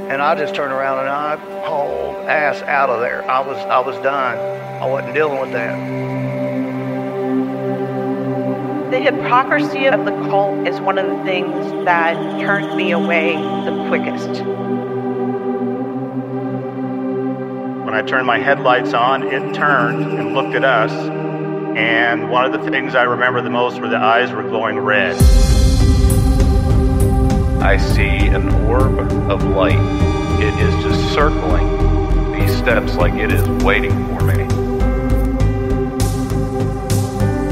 And I just turned around and I hauled ass out of there. I was done. I wasn't dealing with that. The hypocrisy of the cult is one of the things that turned me away the quickest. When I turned my headlights on, it turned and looked at us, and one of the things I remember the most were the eyes were glowing red. I see an orb of light. It is just circling these steps like it is waiting for me.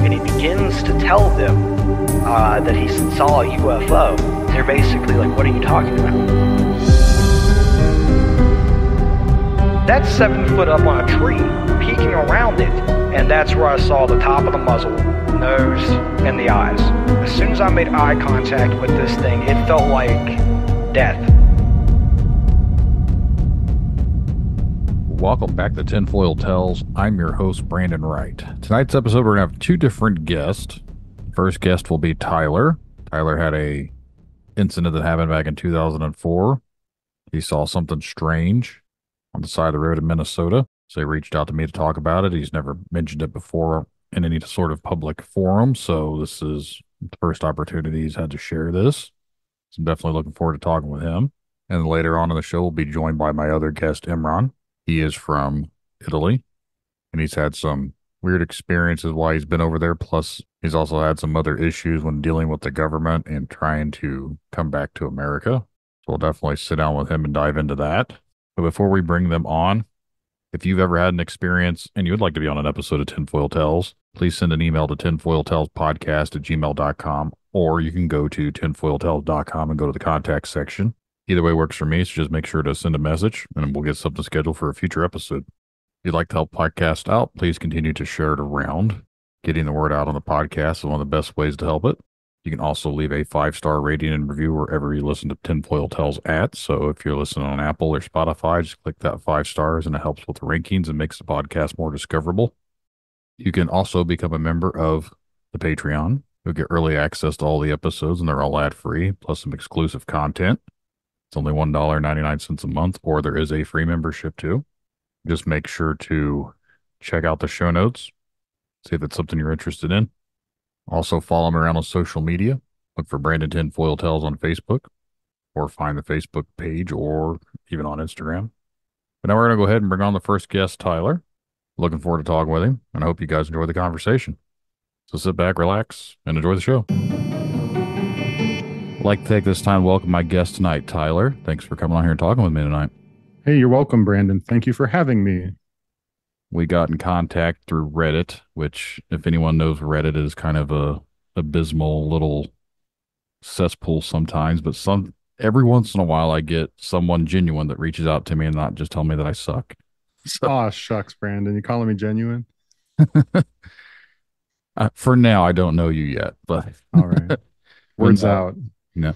And he begins to tell them that he saw a UFO. They're basically like, what are you talking about? That's 7 foot up on a tree, peeking around it, and that's where I saw the top of the muzzle, nose, and the eyes. As soon as I made eye contact with this thing, it felt like death. Welcome back to Tinfoil Tales. I'm your host, Brandon Wright. Tonight's episode, we're going to have two different guests. First guest will be Tyler. Tyler had a incident that happened back in 2004. He saw something strange on the side of the road in Minnesota. So he reached out to me to talk about it. He's never mentioned it before in any sort of public forum. So this is the first opportunity he's had to share this. So I'm definitely looking forward to talking with him. And later on in the show, we'll be joined by my other guest, Imran. He is from Italy, and he's had some weird experiences while he's been over there. Plus, he's also had some other issues when dealing with the government and trying to come back to America. So we'll definitely sit down with him and dive into that. But before we bring them on, if you've ever had an experience and you would like to be on an episode of Tinfoil Tales, please send an email to tinfoiltalespodcast@gmail.com, or you can go to tinfoiltales.com and go to the contact section. Either way works for me, so just make sure to send a message, and we'll get something scheduled for a future episode. If you'd like to help podcast out, please continue to share it around. Getting the word out on the podcast is one of the best ways to help it. You can also leave a 5-star rating and review wherever you listen to Tinfoil Tales at. So if you're listening on Apple or Spotify, just click that 5 stars, and it helps with the rankings and makes the podcast more discoverable. You can also become a member of the Patreon. You'll get early access to all the episodes, and they're all ad-free, plus some exclusive content. It's only $1.99 a month, or there is a free membership too. Just make sure to check out the show notes, see if it's something you're interested in. Also, follow me around on social media. Look for Brandon Tinfoil Tales on Facebook, or find the Facebook page, or even on Instagram. But now we're going to go ahead and bring on the first guest, Tyler. Looking forward to talking with him, and I hope you guys enjoy the conversation. So sit back, relax, and enjoy the show. I'd like to take this time to welcome my guest tonight, Tyler. Thanks for coming on here and talking with me tonight. Hey, you're welcome, Brandon. Thank you for having me. We got in contact through Reddit, which, if anyone knows, Reddit is kind of a abysmal little cesspool sometimes, but every once in a while I get someone genuine that reaches out to me and not just tell me that I suck. So, oh, shucks, Brandon. You calling me genuine? For now, I don't know you yet, but all right. Words out. No,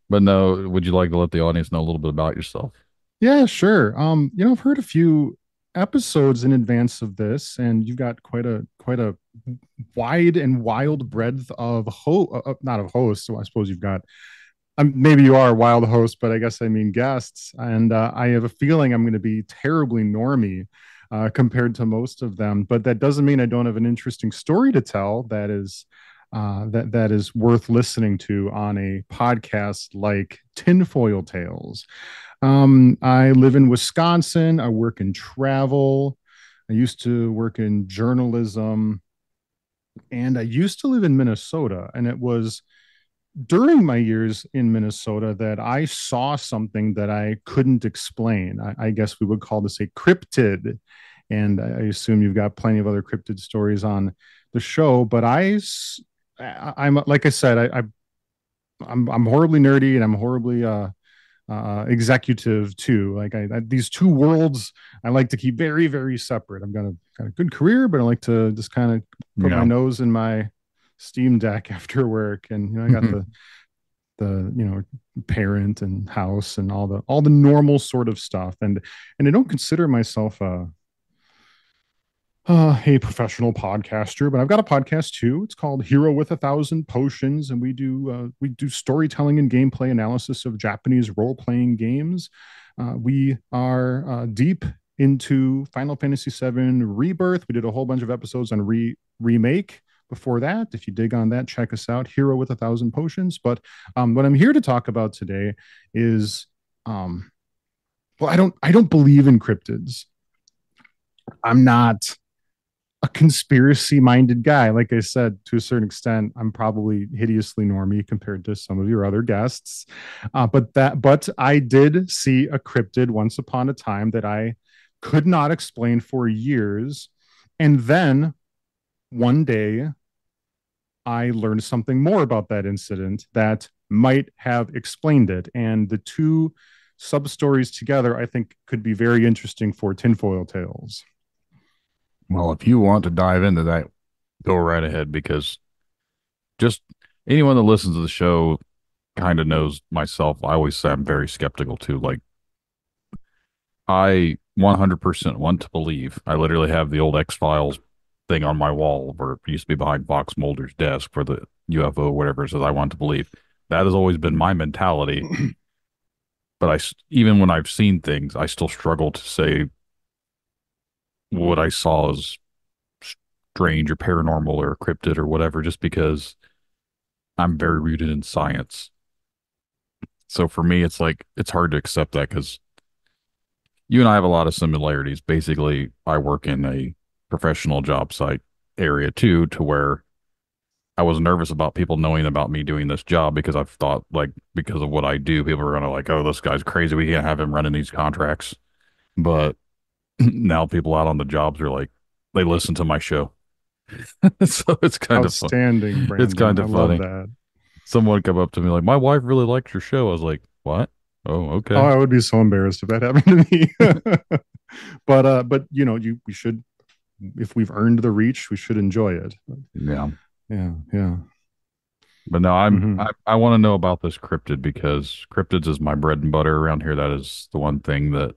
but no, would you like to let the audience know a little bit about yourself? Yeah, sure. I've heard a few episodes in advance of this, and you've got quite a wide and wild breadth of not of hosts. So I suppose you've got maybe you are a wild host, but I guess I mean guests. And I have a feeling I'm going to be terribly normie compared to most of them. But that doesn't mean I don't have an interesting story to tell that is that is worth listening to on a podcast like Tinfoil Tales. I live in Wisconsin. I work in travel. I used to work in journalism, and I used to live in Minnesota. And it was during my years in Minnesota that I saw something that I couldn't explain. I guess we would call this a cryptid. And I assume you've got plenty of other cryptid stories on the show, but I'm like I said, I'm horribly nerdy, and I'm horribly executive too. Like these two worlds I like to keep very, very separate. I've got a good career, but I like to just kind of put my nose in my Steam Deck after work, and I got the parent and house and all the normal sort of stuff, and I don't consider myself a a professional podcaster, but I've got a podcast too. It's called Hero with a Thousand Potions, and we do storytelling and gameplay analysis of Japanese role playing games. We are deep into Final Fantasy VII Rebirth. We did a whole bunch of episodes on remake. Before that, if you dig on that, check us out. Hero with a Thousand Potions. But what I'm here to talk about today is, well, I don't believe in cryptids. I'm not a conspiracy minded guy. Like I said, to a certain extent, I'm probably hideously normy compared to some of your other guests. But I did see a cryptid once upon a time that I could not explain for years. And then one day I learned something more about that incident that might have explained it. And the two sub stories together, I think, could be very interesting for Tinfoil Tales. Well, if you want to dive into that, go right ahead because just anyone that listens to the show kind of knows myself. I always say I'm very skeptical too. Like, I 100% want to believe. I literally have the old X Files thing on my wall where it used to be behind Fox Mulder's desk for the UFO, whatever it says I want to believe. That has always been my mentality. But even when I've seen things, I still struggle to say what I saw as strange or paranormal or cryptid or whatever, just because I'm very rooted in science. So for me, it's like, it's hard to accept that because you and I have a lot of similarities. Basically, I work in a professional job site area too, to where I was nervous about people knowing about me doing this job because I've thought, like, because of what I do, people are going to like, oh, this guy's crazy. We can't have him running these contracts. But now people out on the jobs are like, they listen to my show. So it's kind of fun. Outstanding, It's Brandon. kind I of love funny. that. Someone come up to me like, my wife really likes your show. I was like, what? Oh, Oh, okay. I would be so embarrassed if that happened to me. But we should, if we've earned the reach, we should enjoy it. Yeah. Yeah, yeah. But no, Mhm. I want to know about this cryptid because cryptids is my bread and butter around here. That is the one thing that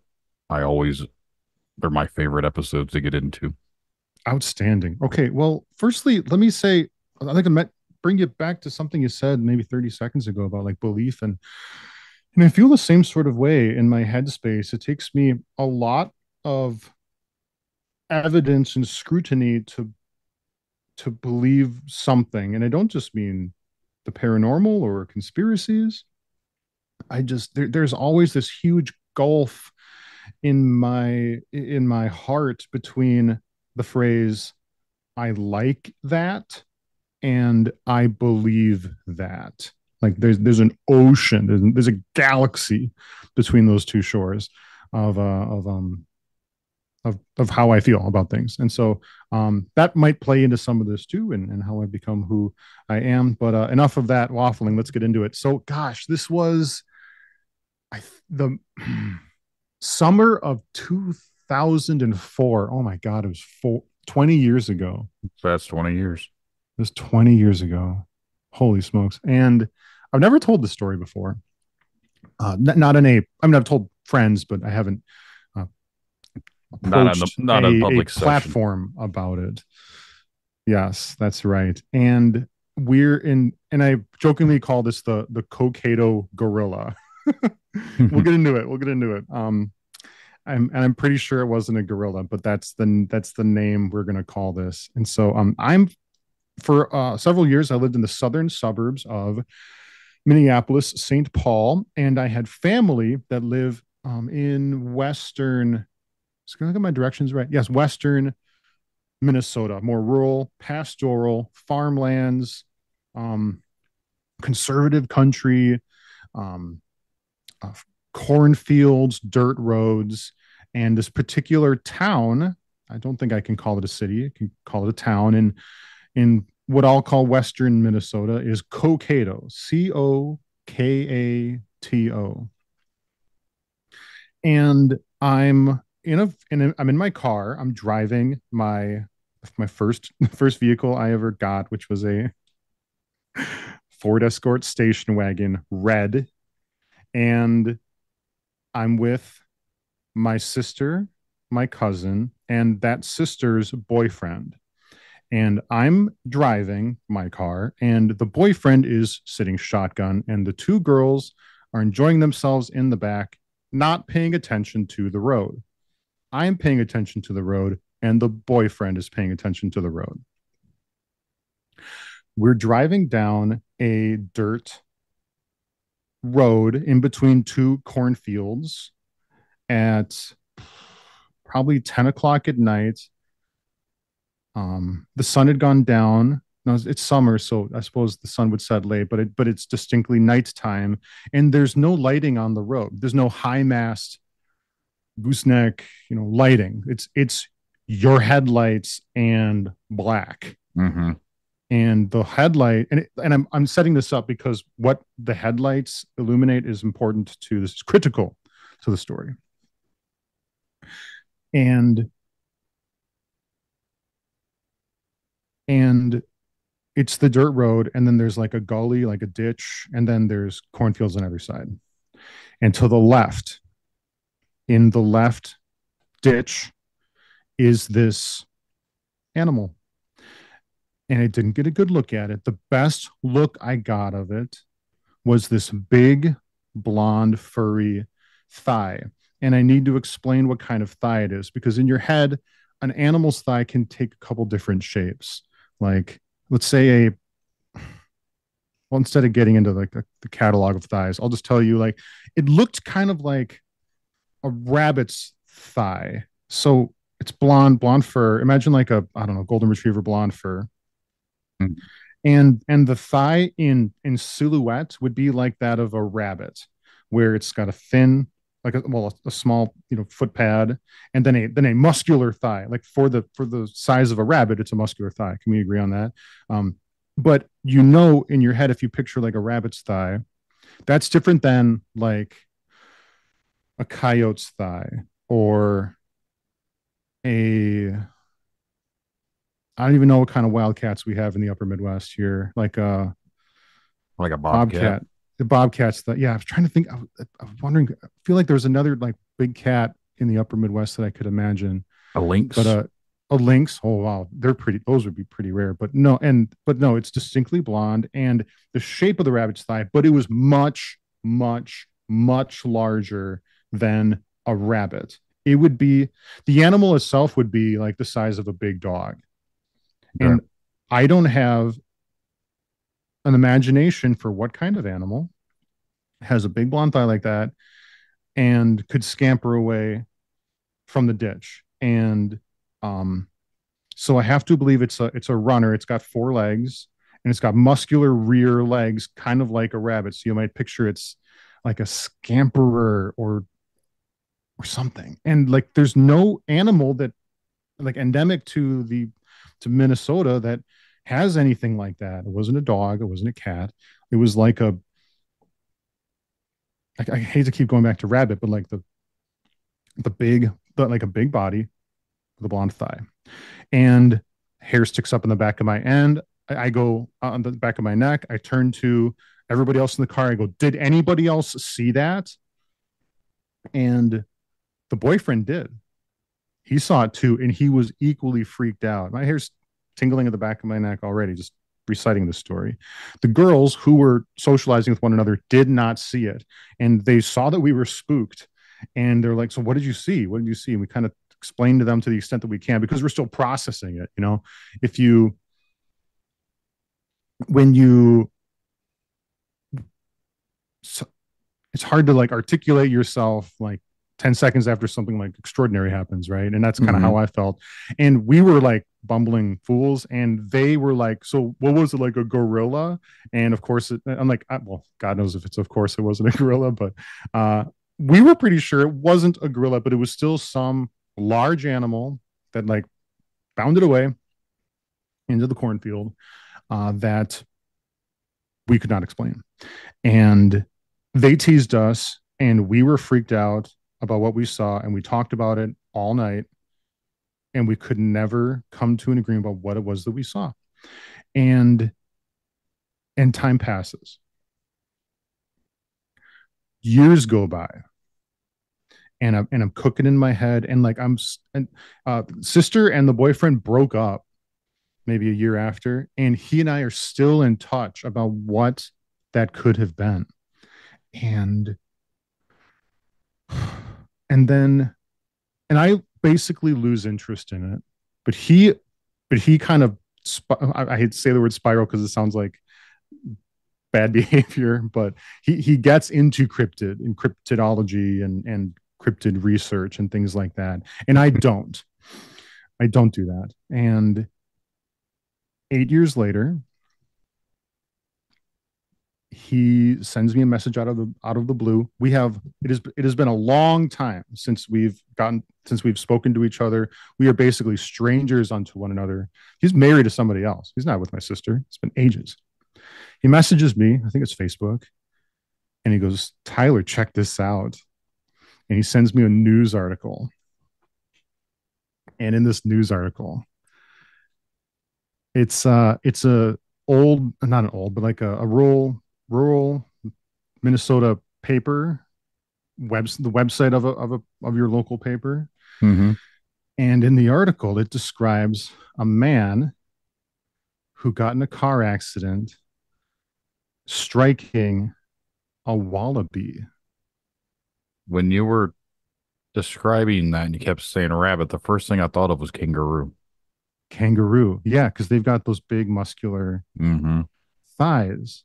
I always are my favorite episodes to get into. Outstanding. Okay, well, firstly, let me say, I think I might bring you back to something you said maybe 30 seconds ago about like belief, and I feel the same sort of way in my headspace. It takes me a lot of evidence and scrutiny to believe something, and I don't just mean the paranormal or conspiracies. There's always this huge gulf in my heart between the phrase I like that and I believe that. Like there's an ocean, there's a galaxy between those two shores of of how I feel about things. And so that might play into some of this too, and how I become who I am. But enough of that waffling. Let's get into it. So, gosh, this was the summer of 2004. Oh my God, it was 20 years ago. So that's 20 years. It was 20 years ago. Holy smokes. And I've never told this story before. Not in a, I mean, I've told friends, but I haven't uh, approached Not on a public session. platform about it. Yes, that's right. And and I jokingly call this the Cokato gorilla. We'll get into it. We'll get into it. I'm pretty sure it wasn't a gorilla, but that's the name we're gonna call this. And so I'm for several years I lived in the southern suburbs of Minneapolis, St. Paul, and I had family that live in western. Just gonna look at my directions right. Yes, western Minnesota, more rural, pastoral, farmlands, um, conservative country, um, uh, cornfields, dirt roads, and this particular town. I don't think I can call it a city. I can call it a town in what I'll call Western Minnesota is Cokato, Cokato, and I'm in my car. I'm driving my first vehicle I ever got, which was a Ford Escort station wagon, red, and I'm with my sister my cousin, and that sister's boyfriend. And I'm driving my car, and the boyfriend is sitting shotgun, and the two girls are enjoying themselves in the back, not paying attention to the road. I'm paying attention to the road, and the boyfriend is paying attention to the road. We're driving down a dirt road in between two cornfields at probably 10 o'clock at night. The sun had gone down. No, it's summer, so I suppose the sun would set late, but it's distinctly nighttime, and there's no lighting on the road. There's no high mast gooseneck, lighting. It's your headlights and black. Mm-hmm. And the headlight, and I'm setting this up because what the headlights illuminate is important to this, is critical to the story. And it's the dirt road, and then there's like a gully, like a ditch, and then there's cornfields on every side. And to the left, in the left ditch, is this animal. And I didn't get a good look at it. The best look I got of it was this big, blonde, furry thigh. And I need to explain what kind of thigh it is, because in your head, an animal's thigh can take a couple different shapes. Like, let's say well, instead of getting into like the catalog of thighs, I'll just tell you, like, it looked kind of like a rabbit's thigh. So it's blonde fur. Imagine like I don't know, golden retriever blonde fur. Mm. And the thigh in silhouette would be like that of a rabbit, where it's got a thin, like a small, foot pad, and then a muscular thigh. Like for the size of a rabbit, it's a muscular thigh. Can we agree on that? But in your head, if you picture like a rabbit's thigh, that's different than like a coyote's thigh, or I don't even know what kind of wildcats we have in the upper Midwest here. Like a bobcat. The bobcats. Yeah, I was trying to think. I was wondering. I feel like there's another like big cat in the upper Midwest that I could imagine. A lynx. But a lynx. Oh wow, they're pretty. Those would be pretty rare. But no, it's distinctly blonde, and the shape of the rabbit's thigh. But it was much, much, much larger than a rabbit. It would be, the animal itself would be like the size of a big dog. Okay. And I don't have an imagination for what kind of animal has a big blonde thigh like that and could scamper away from the ditch. And so I have to believe it's a runner. It's got four legs, and it's got muscular rear legs, kind of like a rabbit. So you might picture it's like a scamperer or something. And like there's no animal that like endemic to Minnesota that has anything like that. It wasn't a dog, it wasn't a cat. It was like I hate to keep going back to rabbit, but like like a big body with a blonde thigh. And hair sticks up in the back of my end. I go on the back of my neck. I turn to everybody else in the car. I go, did anybody else see that? And the boyfriend did. He saw it too, and he was equally freaked out. My hair's tingling at the back of my neck already, just reciting the story. The girls who were socializing with one another did not see it, and they saw that we were spooked, and they're like, so what did you see? What did you see? And we kind of explained to them to the extent that we can, because we're still processing it. It's hard to like articulate yourself like 10 seconds after something like extraordinary happens, right? And that's kind of how I felt. And we were like bumbling fools, and they were like, so what was it, like a gorilla? And of course I'm like, well, God knows if it's, of course it wasn't a gorilla, but we were pretty sure it wasn't a gorilla, but it was still some large animal that like bounded away into the cornfield that we could not explain. And they teased us, and we were freaked out about what we saw, and we talked about it all night, and we could never come to an agreement about what it was that we saw. And time passes. Years go by, and I'm cooking in my head, and like and sister and the boyfriend broke up maybe a year after, and he and I are still in touch about what that could have been. And and then and I basically lose interest in it. But he kind of I hate to say the word spiral because it sounds like bad behavior, but he gets into cryptidology and cryptid research and things like that. And I don't do that. And 8 years later, he sends me a message out of the blue. It has been a long time since we've spoken to each other. We are basically strangers unto one another. He's married to somebody else. He's not with my sister. It's been ages. He messages me, I think it's Facebook, and he goes, "Tyler, check this out." And he sends me a news article. And in this news article, it's a old, not an old, but like a rural Minnesota paper the website of your local paper. Mm-hmm. And in the article, it describes a man who got in a car accident striking a wallaby. When you were describing that and you kept saying rabbit, the first thing I thought of was kangaroo. Kangaroo. Yeah, because they've got those big muscular Mm-hmm. thighs,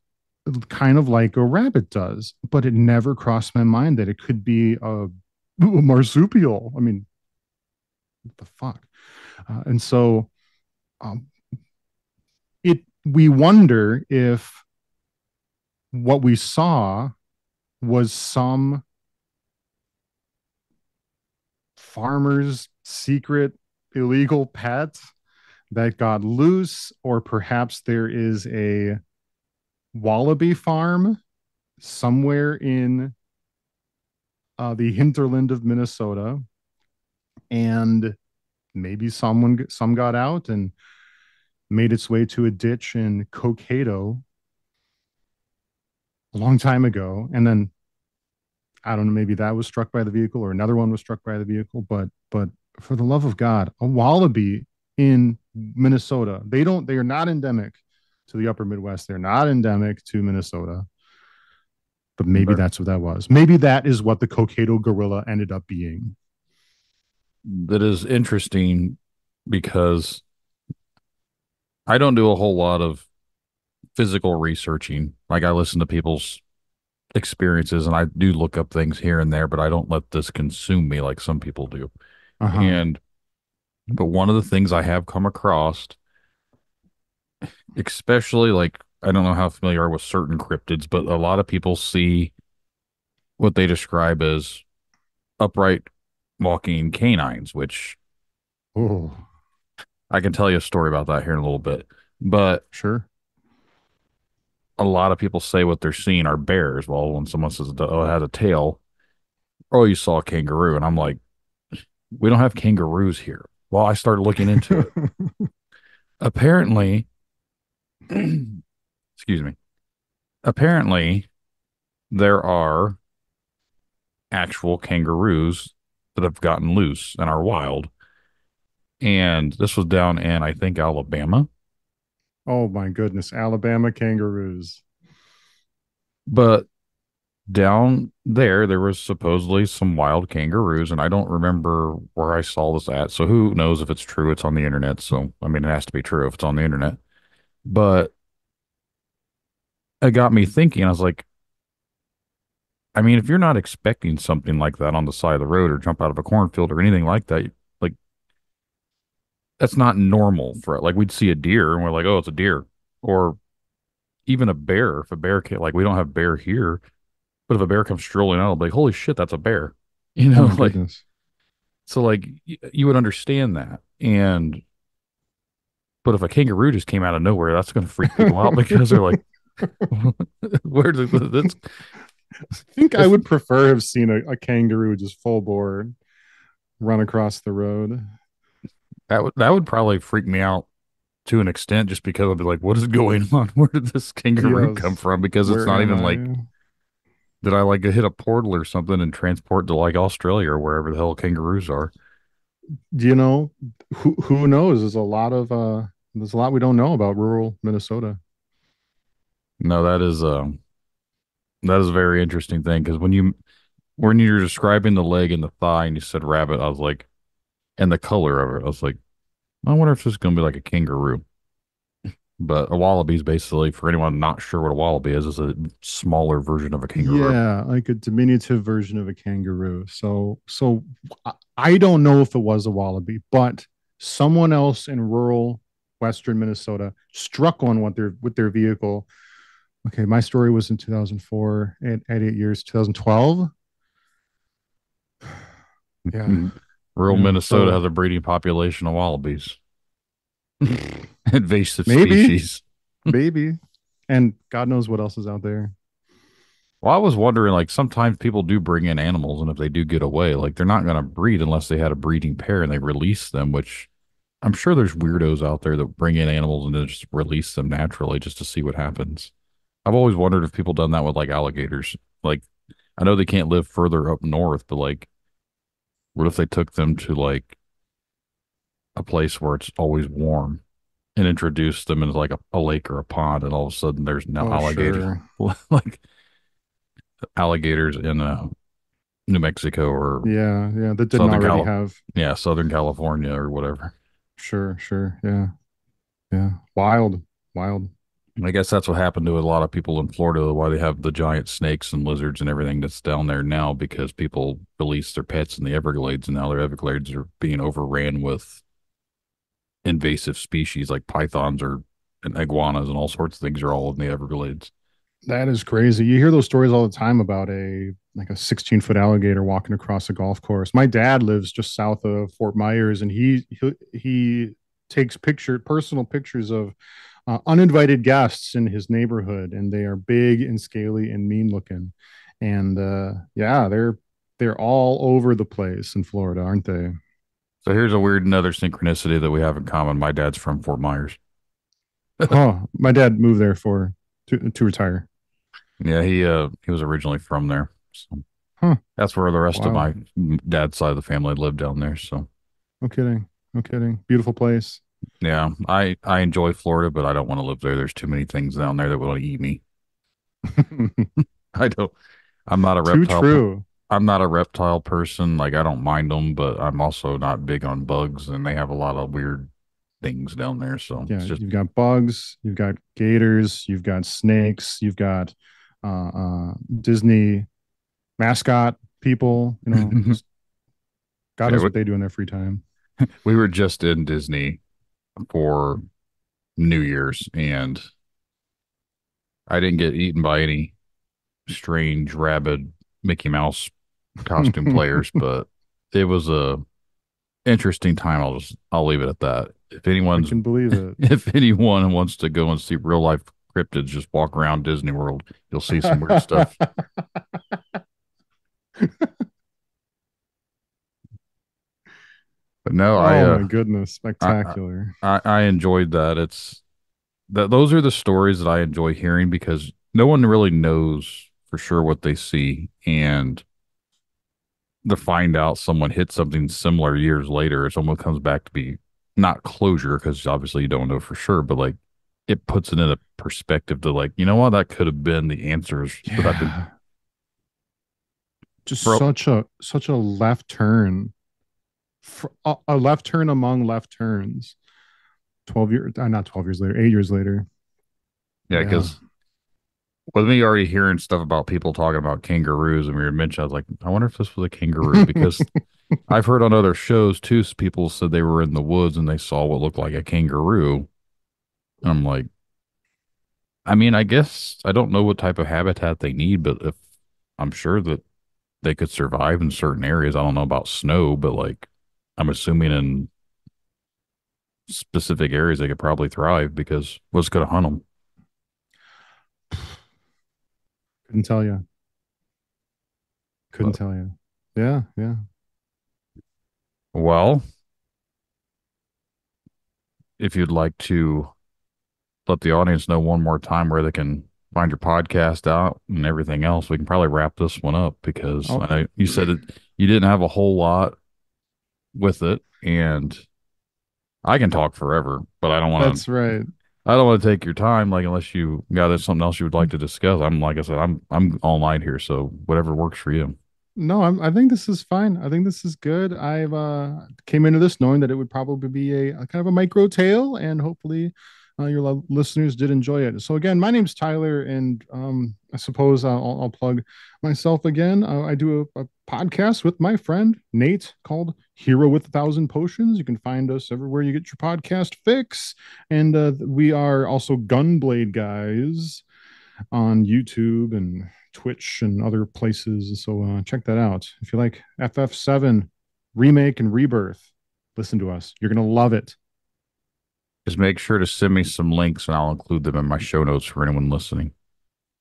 kind of like a rabbit does. But it never crossed my mind that it could be a marsupial. I mean, what the fuck? And so um, we wonder if what we saw was some farmer's secret illegal pet that got loose, or perhaps there is a wallaby farm somewhere in the hinterland of Minnesota, and maybe some got out and made its way to a ditch in Cokato a long time ago, and then I don't know, maybe that was struck by the vehicle or another one was struck by the vehicle. But for the love of God, a wallaby in Minnesota. They are not endemic to the upper Midwest. They're not endemic to Minnesota. But maybe that's what that was. Maybe that is what the Cokato gorilla ended up being. That is interesting because I don't do a whole lot of physical researching. Like I listen to people's experiences and I do look up things here and there, but I don't let this consume me like some people do. Uh-huh. And but one of the things I have come across, especially like I don't know how familiar you are with certain cryptids, but a lot of people see what they describe as upright walking canines, which Oh, I can tell you a story about that here in a little bit. But sure. a lot of people say what they're seeing are bears. Well, when someone says, oh, it has a tail, oh, you saw a kangaroo. And I'm like, we don't have kangaroos here. Well, I started looking into it. Apparently, excuse me, apparently there are actual kangaroos that have gotten loose and are wild. And this was down in, I think, Alabama. Oh my goodness, Alabama kangaroos. But down there, there was supposedly some wild kangaroos, and I don't remember where I saw this at. So who knows if it's true? It's on the internet. So, I mean, it has to be true if it's on the internet. But it got me thinking. I was like, I mean, if you're not expecting something like that on the side of the road or jump out of a cornfield or anything like that, like that's not normal for it. Like we'd see a deer and we're like, oh, it's a deer. Or even a bear. If a bear can't, like we don't have bear here, but if a bear comes strolling out, I'll be like, holy shit, that's a bear. You Oh know, my like goodness. so like you would understand that. And but if a kangaroo just came out of nowhere, that's gonna freak people out because they're like, where did this I think I if would prefer have seen a kangaroo just full bore run across the road. that would probably freak me out to an extent just because I'd be like, what is going on? Where did this kangaroo come Yes. from? Because it's Where not am even like I? Did I like hit a portal or something and transport to like Australia or wherever the hell kangaroos are? You know, who knows? There's a lot we don't know about rural Minnesota. No, that is a very interesting thing because when you're describing the leg and the thigh and you said rabbit, I was like, and the color of it, I was like, I wonder if this is gonna be like a kangaroo. But a wallaby is basically, for anyone not sure what a wallaby is a smaller version of a kangaroo. Yeah, like a diminutive version of a kangaroo. I don't know if it was a wallaby, but someone else in rural western Minnesota struck one with their vehicle. Okay, my story was in 2004 at 8 years, 2012. Yeah, Rural yeah. Minnesota So has a breeding population of wallabies, invasive maybe, species. maybe, and God knows what else is out there. Well, I was wondering, like, sometimes people do bring in animals, and if they do get away, like, they're not going to breed unless they had a breeding pair and they release them, which I'm sure there's weirdos out there that bring in animals and then just release them naturally just to see what happens. I've always wondered if people done that with, like, alligators. Like, I know they can't live further up north, but, like, what if they took them to, like, a place where it's always warm and introduced them into, like, a lake or a pond, and all of a sudden there's now Oh, alligators, sure. like, alligators in New Mexico or Yeah, yeah. That didn't Southern already Cal, have. yeah, Southern California or whatever. Sure, sure. Yeah, yeah. Wild, wild. I guess that's what happened to a lot of people in Florida, why they have the giant snakes and lizards and everything that's down there now because people release their pets in the Everglades and now their Everglades are being overran with invasive species like pythons or and iguanas and all sorts of things are all in the Everglades. That is crazy. You hear those stories all the time about a 16-foot alligator walking across a golf course. My dad lives just south of Fort Myers, and he takes personal pictures of uninvited guests in his neighborhood, and they are big and scaly and mean looking. And yeah, they're all over the place in Florida, aren't they? So here's a weird another synchronicity that we have in common. My dad's from Fort Myers. Oh, my dad moved there for to retire. Yeah, he was originally from there. So Huh. that's where the rest of Wow. my dad's side of the family lived down there. So No kidding. No kidding. Beautiful place. yeah, I enjoy Florida, but I don't want to live there. There's too many things down there that will eat me. I don't. I'm not a Too reptile. true. I'm not a reptile person. Like I don't mind them, but I'm also not big on bugs, and they have a lot of weird things down there. So it's Yeah, just you've got bugs, you've got gators, you've got snakes, you've got Disney mascot people. Just God yeah. knows what they do in their free time. We were just in Disney for New Year's, and I didn't get eaten by any strange, rabid Mickey Mouse costume players, but it was a interesting time. I'll leave it at that. If I anyone's can believe it. if anyone wants to go and see real life cryptids, just walk around Disney World. You'll see some weird stuff. But no, Oh my goodness, I spectacular. I enjoyed that. It's that those are the stories that I enjoy hearing because no one really knows for sure what they see, and to find out someone hit something similar years later, or someone comes back to be not closure because obviously you don't know for sure, but like it puts it in a perspective to like, you know what, that could have been the answers that I've been Yeah, just for. such a left turn, a left turn among left turns. 12 years, not 12 years later, 8 years later. Yeah, Yeah. because with me already hearing stuff about people talking about kangaroos and we were mentioning, I was like, I wonder if this was a kangaroo because I've heard on other shows too, people said they were in the woods and they saw what looked like a kangaroo. And I'm like, I mean, I guess I don't know what type of habitat they need, but if I'm sure that they could survive in certain areas. I don't know about snow, but like I'm assuming in specific areas they could probably thrive because what's going to hunt them? Couldn't tell you. Couldn't But tell you. Yeah, yeah. well, if you'd like to let the audience know one more time where they can find your podcast out and everything else, we can probably wrap this one up because Oh, I know you said that you didn't have a whole lot with it, and I can talk forever, but I don't want to. that's right. I don't want to take your time, like unless you got something else you would like to discuss. I'm like I said, I'm all night here, so whatever works for you. No, I think this is fine. I think this is good. I've came into this knowing that it would probably be a kind of a micro tale, and hopefully, your listeners did enjoy it. So again, my name's Tyler, and I suppose I'll plug myself again. I do a podcast with my friend Nate called Hero with a Thousand Potions. You can find us everywhere you get your podcast fix, and we are also Gunblade Guys on YouTube and Twitch and other places. So check that out. If you like FF7 remake and rebirth, listen to us. You're gonna love it. Just make sure to send me some links, and I'll include them in my show notes for anyone listening.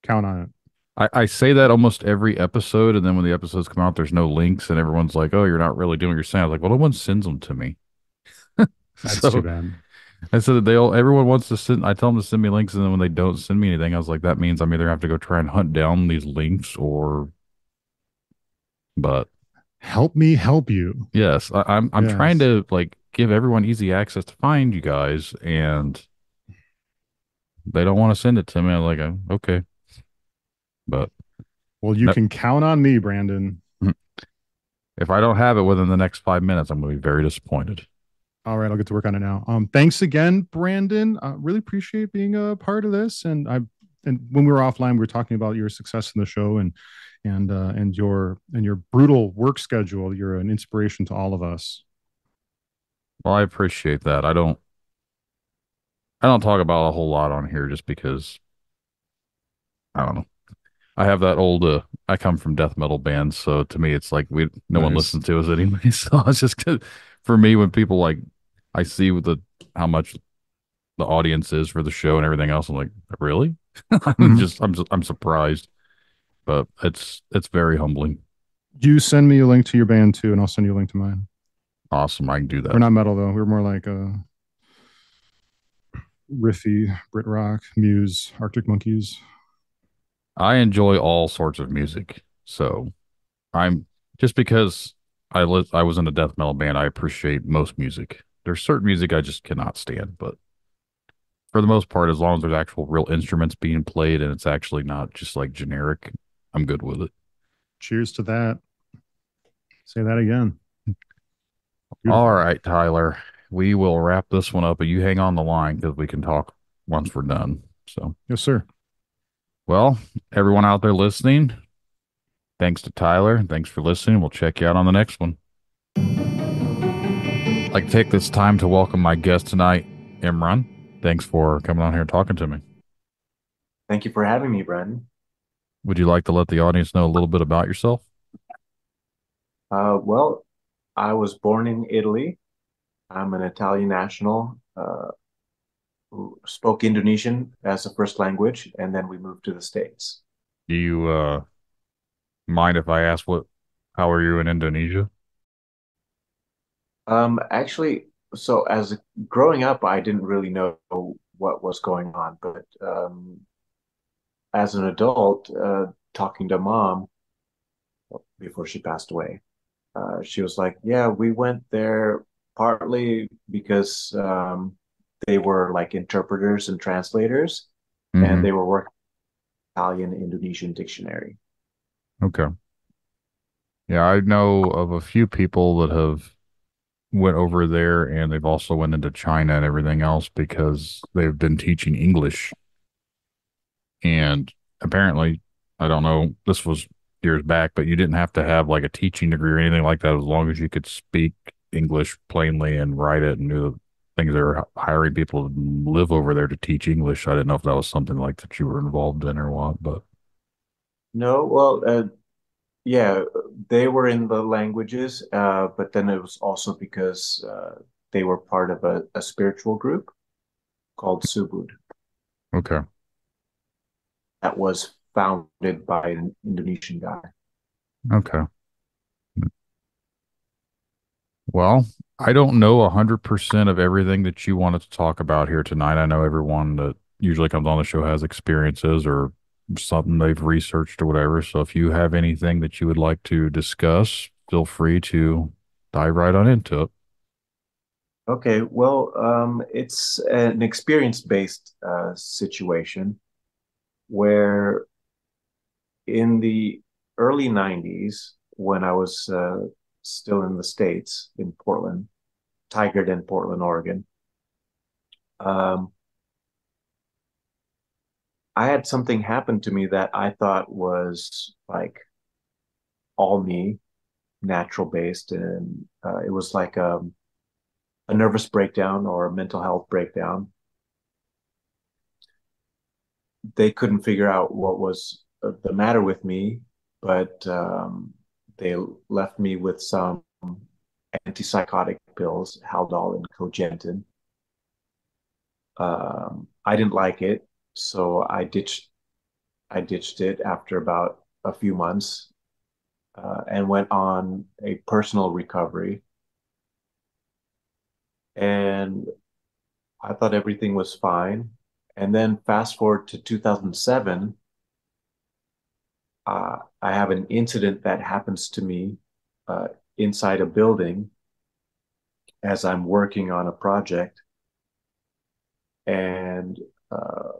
Count on it. I say that almost every episode, and then when the episodes come out, there's no links, and everyone's like, "Oh, you're not really doing what you're saying." I was like, "Well, no one sends them to me." That's too So bad. I said that everyone wants to send. I tell them to send me links, and then when they don't send me anything, I was like, that means I'm either have to go try and hunt down these links, or. But Help me help you. yes, I'm trying Yes. to like give everyone easy access to find you guys, and they don't want to send it to me. I'm like, okay, but Well, you no, can count on me, Brandon. if I don't have it within the next 5 minutes, I'm going to be very disappointed. All right, I'll get to work on it now. Thanks again, Brandon. Really appreciate being a part of this. And when we were offline, we were talking about your success in the show and your brutal work schedule. You're an inspiration to all of us. Well, I appreciate that. I don't talk about a whole lot on here just because I don't know. I have that old I come from death metal bands, so to me it's like we no one Nice. listens to us anyway. So it's just good for me when people like I see with the how much the audience is for the show and everything else. I'm like, really? Mhm. I'm surprised, but it's very humbling. You send me a link to your band too, and I'll send you a link to mine. Awesome, I can do We're that. not metal though. We're more like riffy, Brit rock, Muse, Arctic Monkeys. I enjoy all sorts of music, so I'm just because I was in a death metal band, I appreciate most music. There's certain music I just cannot stand, but for the most part, as long as there's actual real instruments being played and it's actually not just like generic, I'm good with it. Cheers to that. Say that again. All Beautiful. right, Tyler, we will wrap this one up, but you hang on the line because we can talk once we're done. So, Yes, sir. well, everyone out there listening, thanks to Tyler. Thanks for listening. We'll check you out on the next one. I'd like to take this time to welcome my guest tonight, Imran. Thanks for coming on here and talking to me. Thank you for having me, Brandon. Would you like to let the audience know a little bit about yourself? Well, I was born in Italy. I'm an Italian national who spoke Indonesian as a first language, and then we moved to the States. Do you mind if I ask how are you in Indonesia? Actually, so as growing up, I didn't really know what was going on, but as an adult, talking to mom before she passed away, she was like, "Yeah, we went there partly because they were like interpreters and translators, and Mm-hmm. they were working Italian Indonesian dictionary." Okay. Yeah, I know of a few people that have went over there and they've also went into China and everything else because they've been teaching English. And apparently, I don't know, this was years back, but you didn't have to have like a teaching degree or anything like that as long as you could speak English plainly and write it and knew the things they were hiring people to live over there to teach English. I didn't know if that was something like that you were involved in or what, but No, well, yeah, they were in the languages, but then it was also because they were part of a spiritual group called Subud okay. that was founded by an Indonesian guy. Okay. Well, I don't know 100% of everything that you wanted to talk about here tonight. I know everyone that usually comes on the show has experiences or something they've researched or whatever. So if you have anything that you would like to discuss, feel free to dive right on into it. Okay, well, it's an experience-based situation where in the early 90s, when I was still in the States, in Portland, Tigard Portland, Oregon, um, I had something happen to me that I thought was like all me, natural based, and it was like a nervous breakdown or a mental health breakdown. They couldn't figure out what was the matter with me, but they left me with some antipsychotic pills, Haldol and Cogentin. I didn't like it, so I ditched it after about a few months and went on a personal recovery. And I thought everything was fine. And then fast forward to 2007, I have an incident that happens to me uh, inside a building as I'm working on a project, and uh,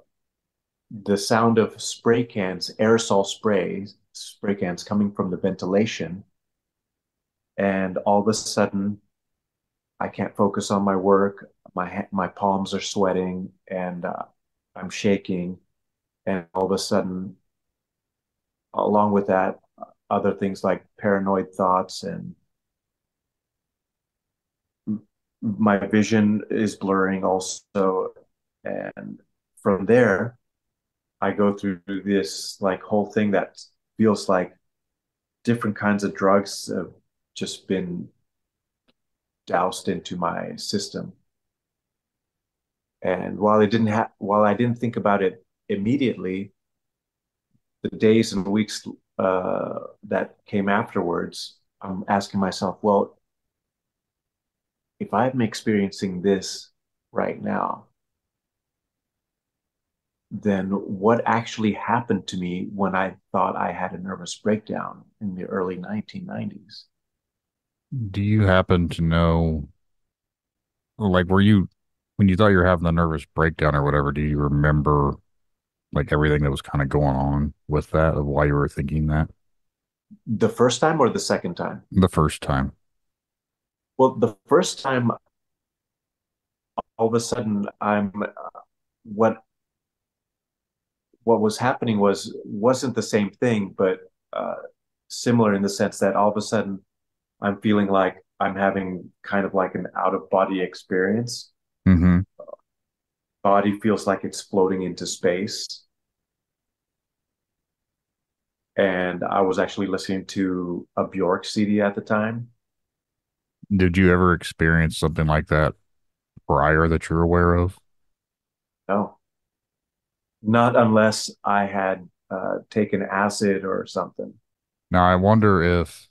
the sound of spray cans, aerosol spray cans coming from the ventilation, and all of a sudden I can't focus on my work. My palms are sweating, and I'm shaking, and all of a sudden, along with that, other things like paranoid thoughts and my vision is blurring also. And from there, I go through this like whole thing that feels like different kinds of drugs have just been doused into my system. And while I didn't think about it immediately, the days and weeks that came afterwards, I'm asking myself, well, if I'm experiencing this right now, then what actually happened to me when I thought I had a nervous breakdown in the early 1990s? Do you happen to know, like, when you thought you were having the nervous breakdown or whatever, do you remember like everything that was kind of going on with that of why you were thinking that The first time or the second time? the first time? Well, the first time, all of a sudden, what what was happening wasn't the same thing, but uh, similar in the sense that all of a sudden I'm feeling like I'm having kind of like an out of body experience. Mm-hmm. Body feels like it's floating into space. And I was actually listening to a Bjork CD at the time. Did you ever experience something like that prior that you're aware of? No, not unless I had taken acid or something. Now, I wonder if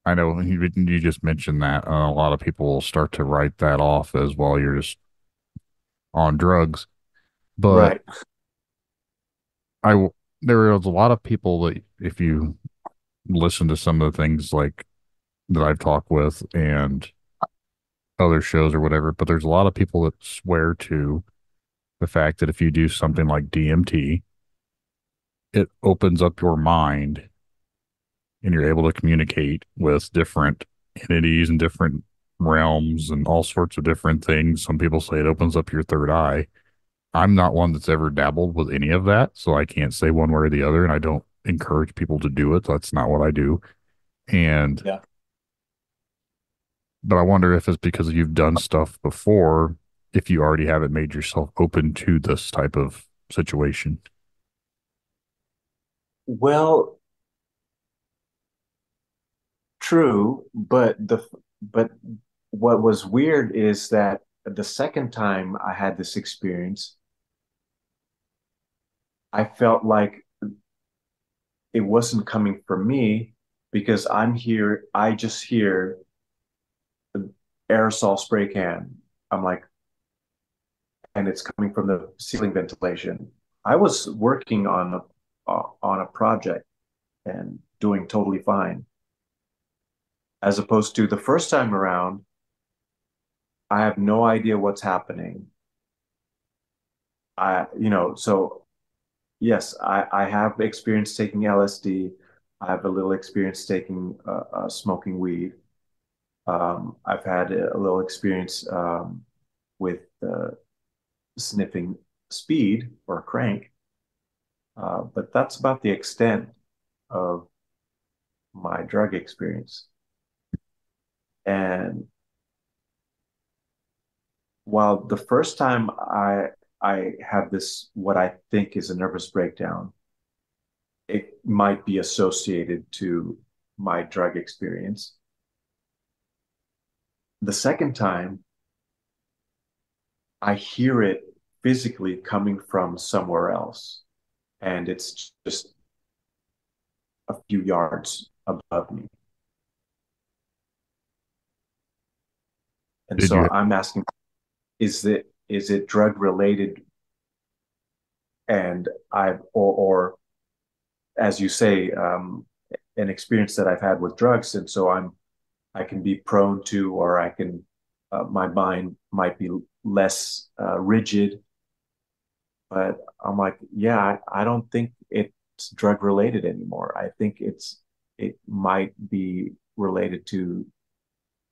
I know you just mentioned that a lot of people will start to write that off as well. You're just on drugs, but Right. there is a lot of people that if you listen to some of the things like that I've talked with and other shows or whatever, but there's a lot of people that swear to the fact that if you do something like DMT, it opens up your mind and you're able to communicate with different entities and different realms and all sorts of different things. Some people say it opens up your third eye. I'm not one that's ever dabbled with any of that, so I can't say one way or the other, and I don't encourage people to do it. That's not what I do. And Yeah. but I wonder if it's because you've done stuff before, if you already haven't made yourself open to this type of situation. Well, true, but what was weird is that the second time I had this experience, I felt like it wasn't coming from me because I just hear the aerosol spray can. I'm like, and it's coming from the ceiling ventilation. I was working on a project and doing totally fine, as opposed to the first time around, I have no idea what's happening. So yes, I have experience taking LSD. I have a little experience taking smoking weed. I've had a little experience with sniffing speed or crank, but that's about the extent of my drug experience. And while the first time I have this what I think is a nervous breakdown, it might be associated to my drug experience. The second time, I hear it physically coming from somewhere else, and it's just a few yards above me. And Did so you I'm asking, is it drug related? And or as you say, an experience that I've had with drugs, and so I can be prone to, or I can, my mind might be less rigid. But I'm like, yeah, I don't think it's drug related anymore. I think it might be related to,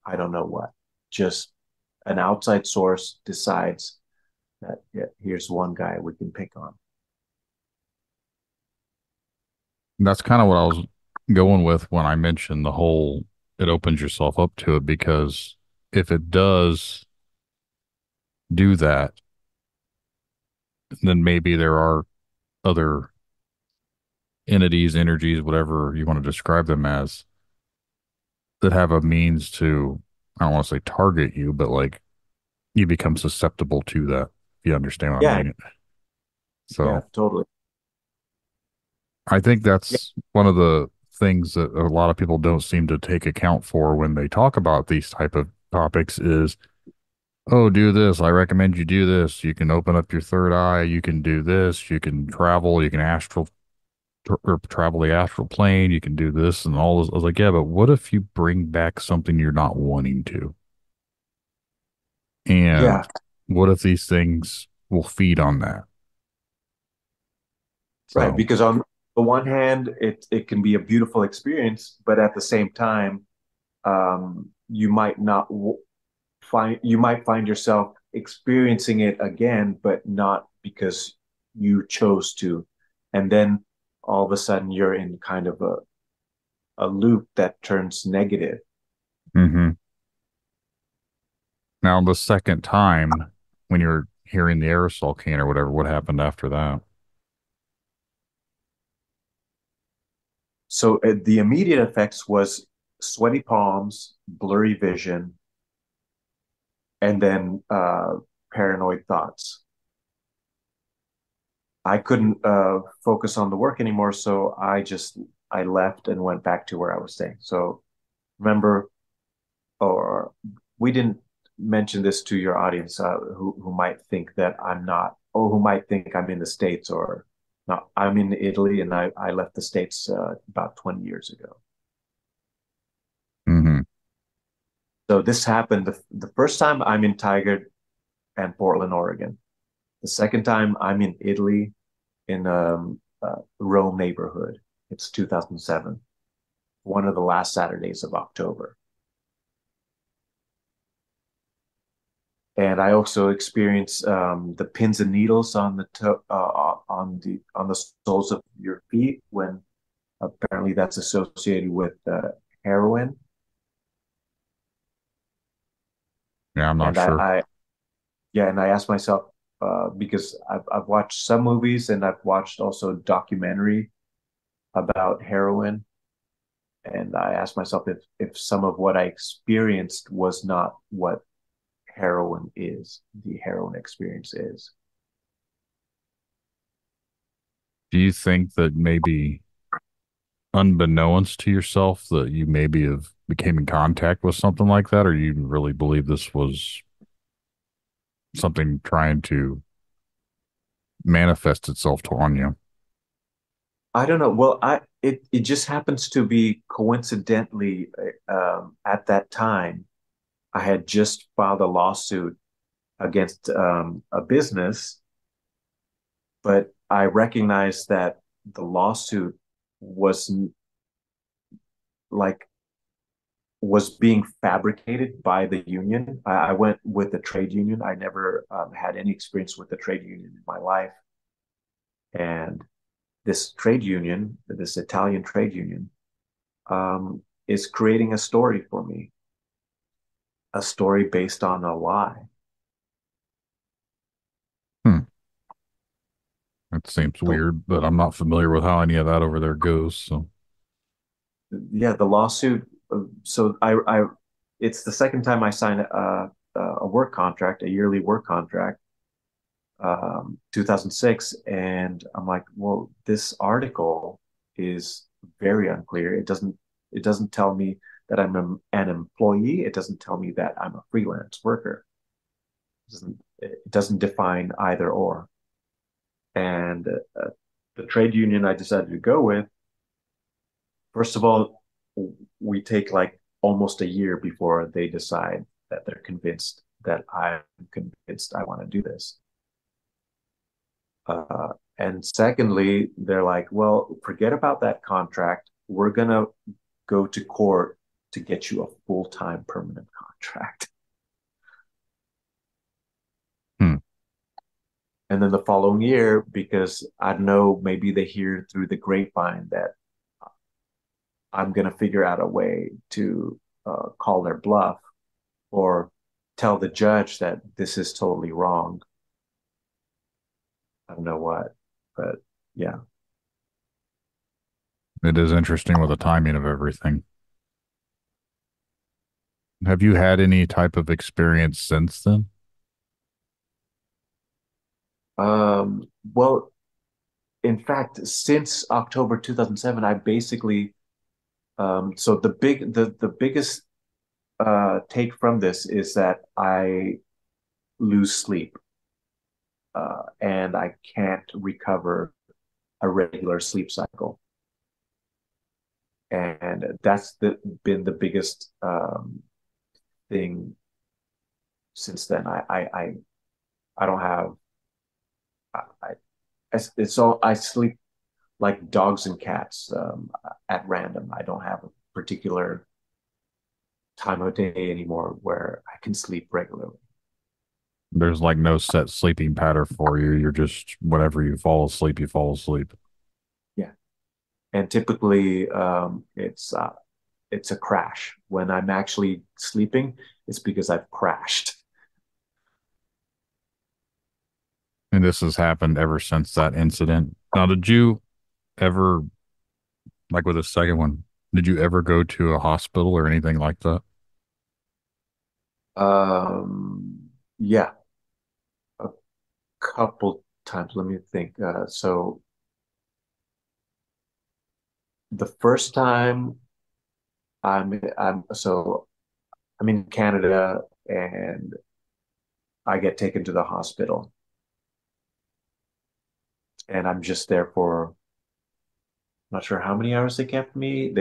I don't know what, just an outside source decides that, yeah, here's one guy we can pick on. That's kind of what I was going with when I mentioned the whole it opens yourself up to it because if it does do that, then maybe there are other entities, energies, whatever you want to describe them as, that have a means to, I don't want to say target you, but like you become susceptible to that, if you understand what I Yeah, mean. yeah, So totally. I think Yeah, that's one of the things that a lot of people don't seem to take account for when they talk about these type of topics is, oh, do this. I recommend you do this. You can open up your third eye. You can do this. You can travel. You can or travel the astral plane. You can do this and all this. I was like, yeah, but what if you bring back something you're not wanting to? yeah, And what if these things will feed on that? right. So, Because on the one hand, it can be a beautiful experience, but at the same time, you might not you might find yourself experiencing it again, but not because you chose to. And then all of a sudden you're in kind of a loop that turns negative. hmm Now the second time when you're hearing the aerosol can or whatever, what happened after that? So the immediate effects was sweaty palms, blurry vision, and then paranoid thoughts. I couldn't focus on the work anymore, so I left and went back to where I was staying. So remember, or we didn't mention this to your audience, who might think that I'm not, or who might think I'm in the States, or not. I'm in Italy, and I left the States about 20 years ago. hmm So this happened the first time I'm in Tigard and Portland, Oregon. The second time I'm in Italy in Rome neighborhood. It's 2007, one of the last Saturdays of October. And I also experienced the pins and needles on the on the soles of your feet when apparently that's associated with heroin. Yeah, I'm not And sure. yeah, and I asked myself because I've watched some movies and I've watched also a documentary about heroin, and I asked myself if some of what I experienced was not what heroin is, the heroin experience is. Do you think that maybe unbeknownst to yourself that you maybe have became in contact with something like that, or you really believe this was something trying to manifest itself to on you? I don't know. Well, it just happens to be coincidentally at that time I had just filed a lawsuit against a business, but I recognized that the lawsuit was like was being fabricated by the union. I went with the trade union. I never had any experience with the trade union in my life, and this trade union, this Italian trade union, is creating a story for me, a story based on a lie. Hmm. That seems The, weird, but I'm not familiar with how any of that over there goes. So, yeah, the lawsuit. So it's the second time I signed a work contract, a yearly work contract, 2006, and I'm like, well, this article is very unclear. It doesn't tell me that an employee. It doesn't tell me that I'm a freelance worker. It doesn't define either or. And the trade union I decided to go with, first of all, we take like almost a year before they decide that they're convinced that I'm convinced I want to do this. And secondly, they're like, well, forget about that contract. We're going to go to court to get you a full-time permanent contract. hmm. And then the following year, because I know maybe they hear through the grapevine that I'm going to figure out a way to call their bluff or tell the judge that this is totally wrong. I don't know what, but yeah. It is interesting with the timing of everything. Have you had any type of experience since then? Well, in fact, since October 2007, I basically so the biggest take from this is that I lose sleep and I can't recover a regular sleep cycle, and been the biggest thing since then. I don't have I it's all I sleep like dogs and cats at random. I don't have a particular time of day anymore where I can sleep regularly. There's like no set sleeping pattern for you. You're just whenever you fall asleep, you fall asleep. Yeah, and typically it's a crash. When I'm actually sleeping, it's because I've crashed. And this has happened ever since that incident. Now, did you ever, like with the second one, did you ever go to a hospital or anything like that? Yeah, a couple times. Let me think. So the first time I'm in Canada and I get taken to the hospital and I'm just there for not sure how many hours they kept me.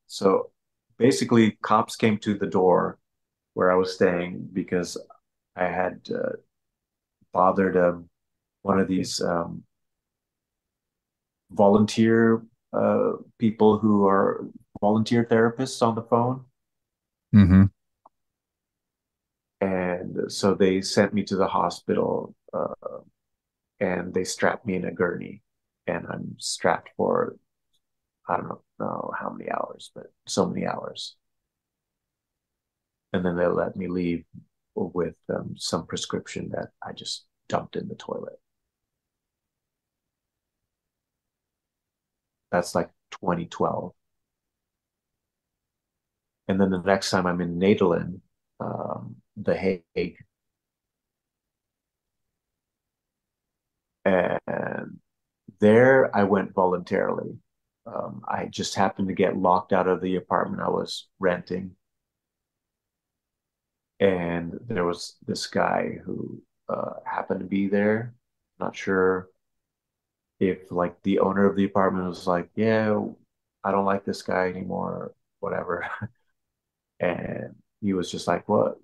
So basically cops came to the door where I was staying because I had bothered one of these volunteer people who are volunteer therapists on the phone. Mm-hmm. And so they sent me to the hospital and they strapped me in a gurney. And I'm strapped for, I don't know how many hours, but so many hours. And then they let me leave with some prescription that I just dumped in the toilet. That's like 2012. And then the next time I'm in Nederland, The Hague, and there I went voluntarily. I just happened to get locked out of the apartment I was renting, and there was this guy who happened to be there. Not sure if like the owner of the apartment was like, yeah, I don't like this guy anymore, whatever. And he was just like, well,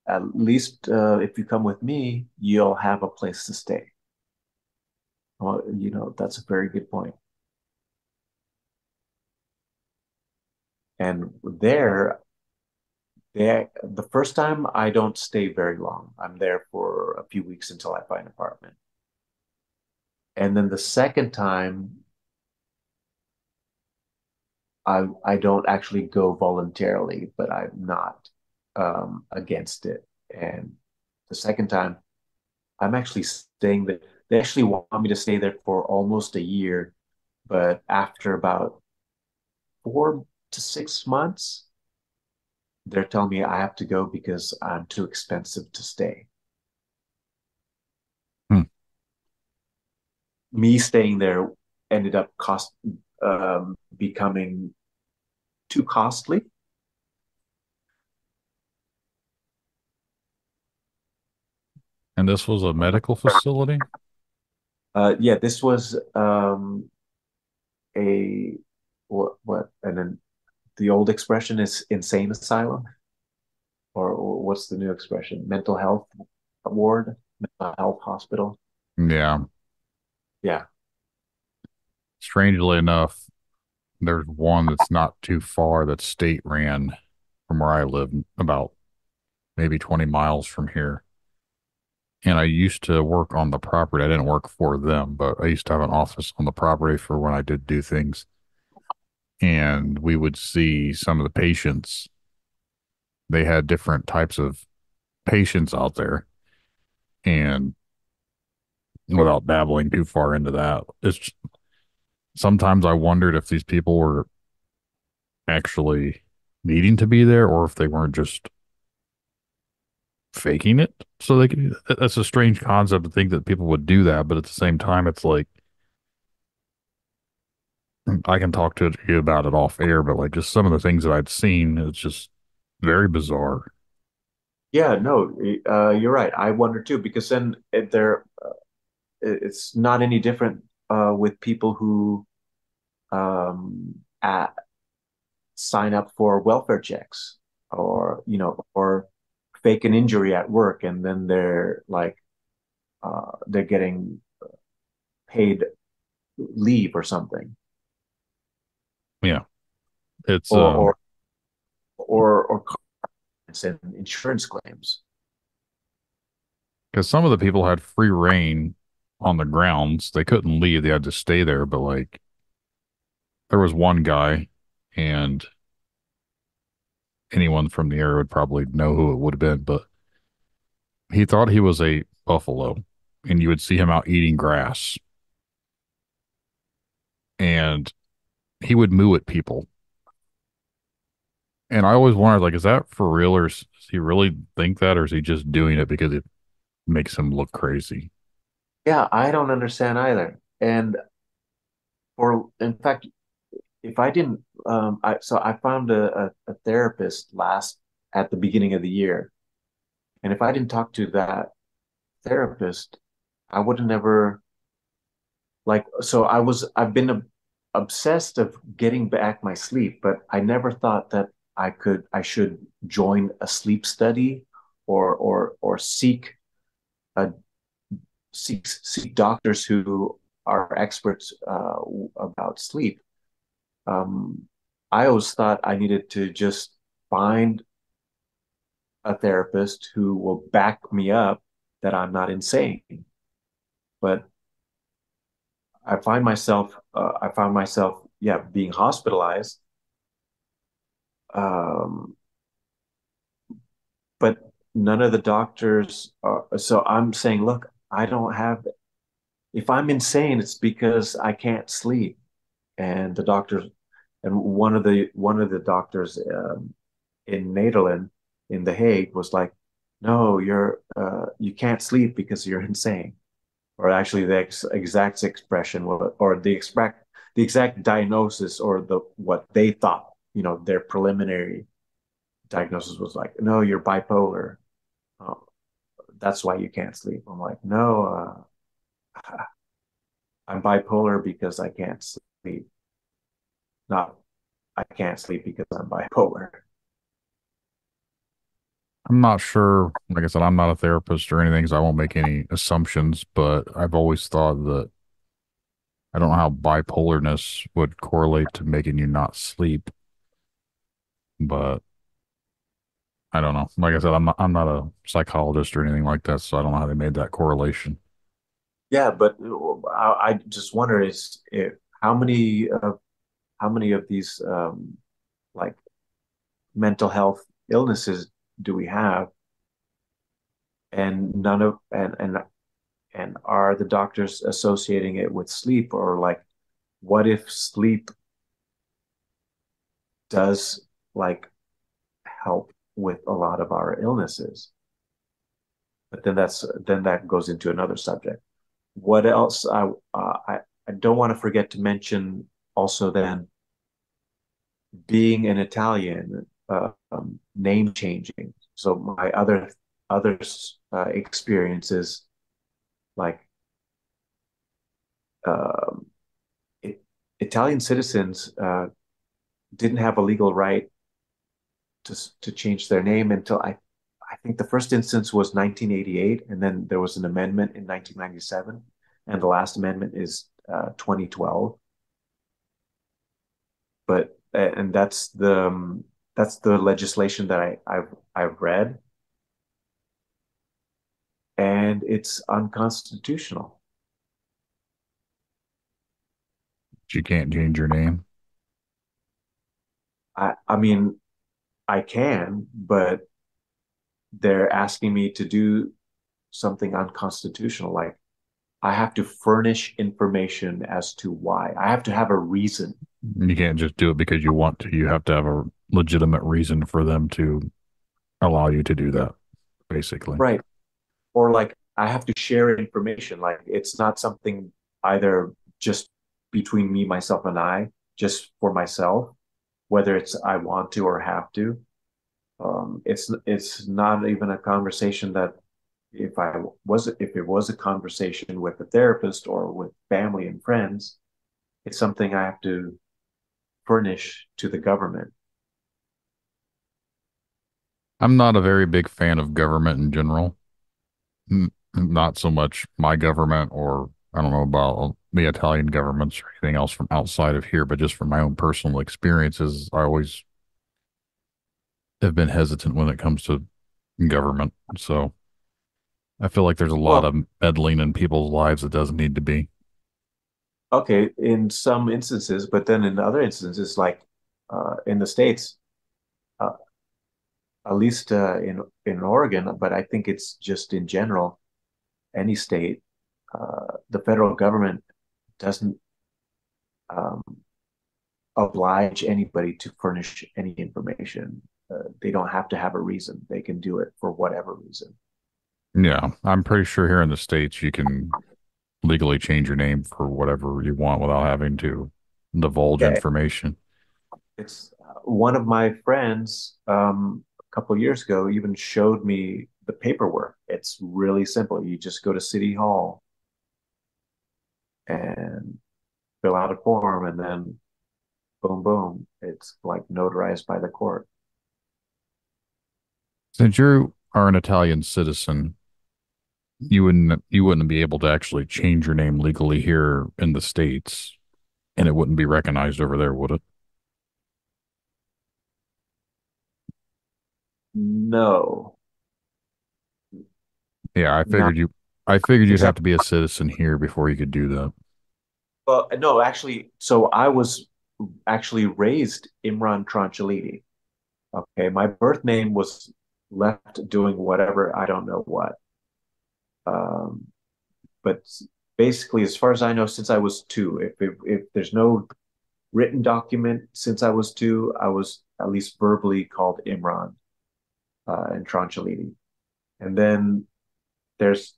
at least if you come with me, you'll have a place to stay. Well, that's a very good point. And the first time I don't stay very long. I'm there for a few weeks until I find an apartment. And then the second time, I don't actually go voluntarily, but I'm not against it. And the second time, I'm actually staying there. They actually want me to stay there for almost a year, but after about 4 to 6 months, they're telling me I have to go because I'm too expensive to stay. Hmm. Me staying there ended up becoming too costly. And this was a medical facility? Yeah, this was a what and then the old expression is insane asylum, or what's the new expression? Mental health ward, mental health hospital. Yeah. Yeah. Strangely enough, there's one that's not too far that's state ran from where I live, about maybe 20 miles from here. And I used to work on the property. I didn't work for them, but I used to have an office on the property for when I did do things. And we would see some of the patients. They had different types of patients out there. And without dabbling too far into that, sometimes I wondered if these people were actually needing to be there or if they weren't just faking it. So that's a strange concept to think that people would do that. But at the same time, it's like, I can talk to you about it off air, but like just some of the things that I'd seen, it's just very bizarre. Yeah, no, you're right. I wonder too, because then it's not any different with people who um, at, sign up for welfare checks, or fake an injury at work, and then they're getting paid leave or something, Yeah. It's, or or cards and insurance claims. because some of the people had free reign on the grounds. They couldn't leave. They had to stay there. But like, there was one guy, and anyone from the area would probably know who it would have been, but he thought he was a buffalo, and you would see him out eating grass, and he would moo at people. And I always wondered, like, is that for real, or does he really think that, or is he just doing it because it makes him look crazy? Yeah, I don't understand either. And for in fact, if I didn't, I found a therapist last at the beginning of the year, and if I didn't talk to that therapist, I would have never I've been obsessed of getting back my sleep, but I never thought that I should join a sleep study or a seek doctors who are experts about sleep. Um, I always thought I needed to just find a therapist who will back me up that I'm not insane. But I found myself, yeah, being hospitalized. Um, but none of the doctors are, so I'm saying, look, I don't have, if I'm insane, it's because I can't sleep. And the doctors, and one of the doctors in Nederland, in The Hague, was like, no, you can't sleep because you're insane. Or actually the exact expression, or the exact diagnosis, or what they thought, their preliminary diagnosis was like, no, you're bipolar. Uh, that's why you can't sleep. I'm like, no, I'm bipolar because I can't sleep. Not I can't sleep because I'm bipolar. I'm not sure. Like I said, I'm not a therapist or anything, so I won't make any assumptions, but I've always thought that I don't know how bipolarness would correlate to making you not sleep, but I don't know. Like I said, I'm not a psychologist or anything like that, so I don't know how they made that correlation. Yeah, but I just wonder is if, how many of these like mental health illnesses do we have, and none of and are the doctors associating it with sleep, or like what if sleep does like help with a lot of our illnesses? But then that goes into another subject. What else? I don't want to forget to mention also then being an Italian, name changing. So my other experiences like um, it, Italian citizens didn't have a legal right to change their name until I think the first instance was 1988, and then there was an amendment in 1997, and the last amendment is 2012. But and that's the legislation that I've read, and it's unconstitutional. You can't change your name. I mean I can, but they're asking me to do something unconstitutional. Like I have to furnish information as to why. I have to have a reason. You can't just do it because you want to. You have to have a legitimate reason for them to allow you to do that, basically. Right. Or like I have to share information. Like it's not something either just between me, myself, and I, just for myself, whether it's I want to or have to. It's not even a conversation that if it was a conversation with a therapist or with family and friends, it's something I have to furnish to the government. I'm not a very big fan of government in general. Not so much my government, or I don't know about the Italian governments or anything else from outside of here, but just from my own personal experiences, I always have been hesitant when it comes to government. So I feel like there's a lot Well, of meddling in people's lives that doesn't need to be. okay, in some instances, but then in other instances, like in the States, uh, at least in Oregon, but I think it's just in general, any state, the federal government doesn't um, oblige anybody to furnish any information. They don't have to have a reason. They can do it for whatever reason. Yeah, I'm pretty sure here in the States you can legally change your name for whatever you want without having to divulge Yeah, information. it's one of my friends a couple of years ago even showed me the paperwork. It's really simple. You just go to City Hall and fill out a form, and then boom, boom, it's like notarized by the court. Since you are an Italian citizen, you wouldn't be able to actually change your name legally here in the States, and it wouldn't be recognized over there, would it? No, Yeah, not I figured you'd have to exactly. be a citizen here before you could do that. Well, no, actually, so I was actually raised Imran Tronchaliti. Okay, my birth name was left doing whatever, I don't know what. Um, but basically, as far as I know, since I was two, if there's no written document since I was two, I was at least verbally called Imran and Tronchaliti. And then there's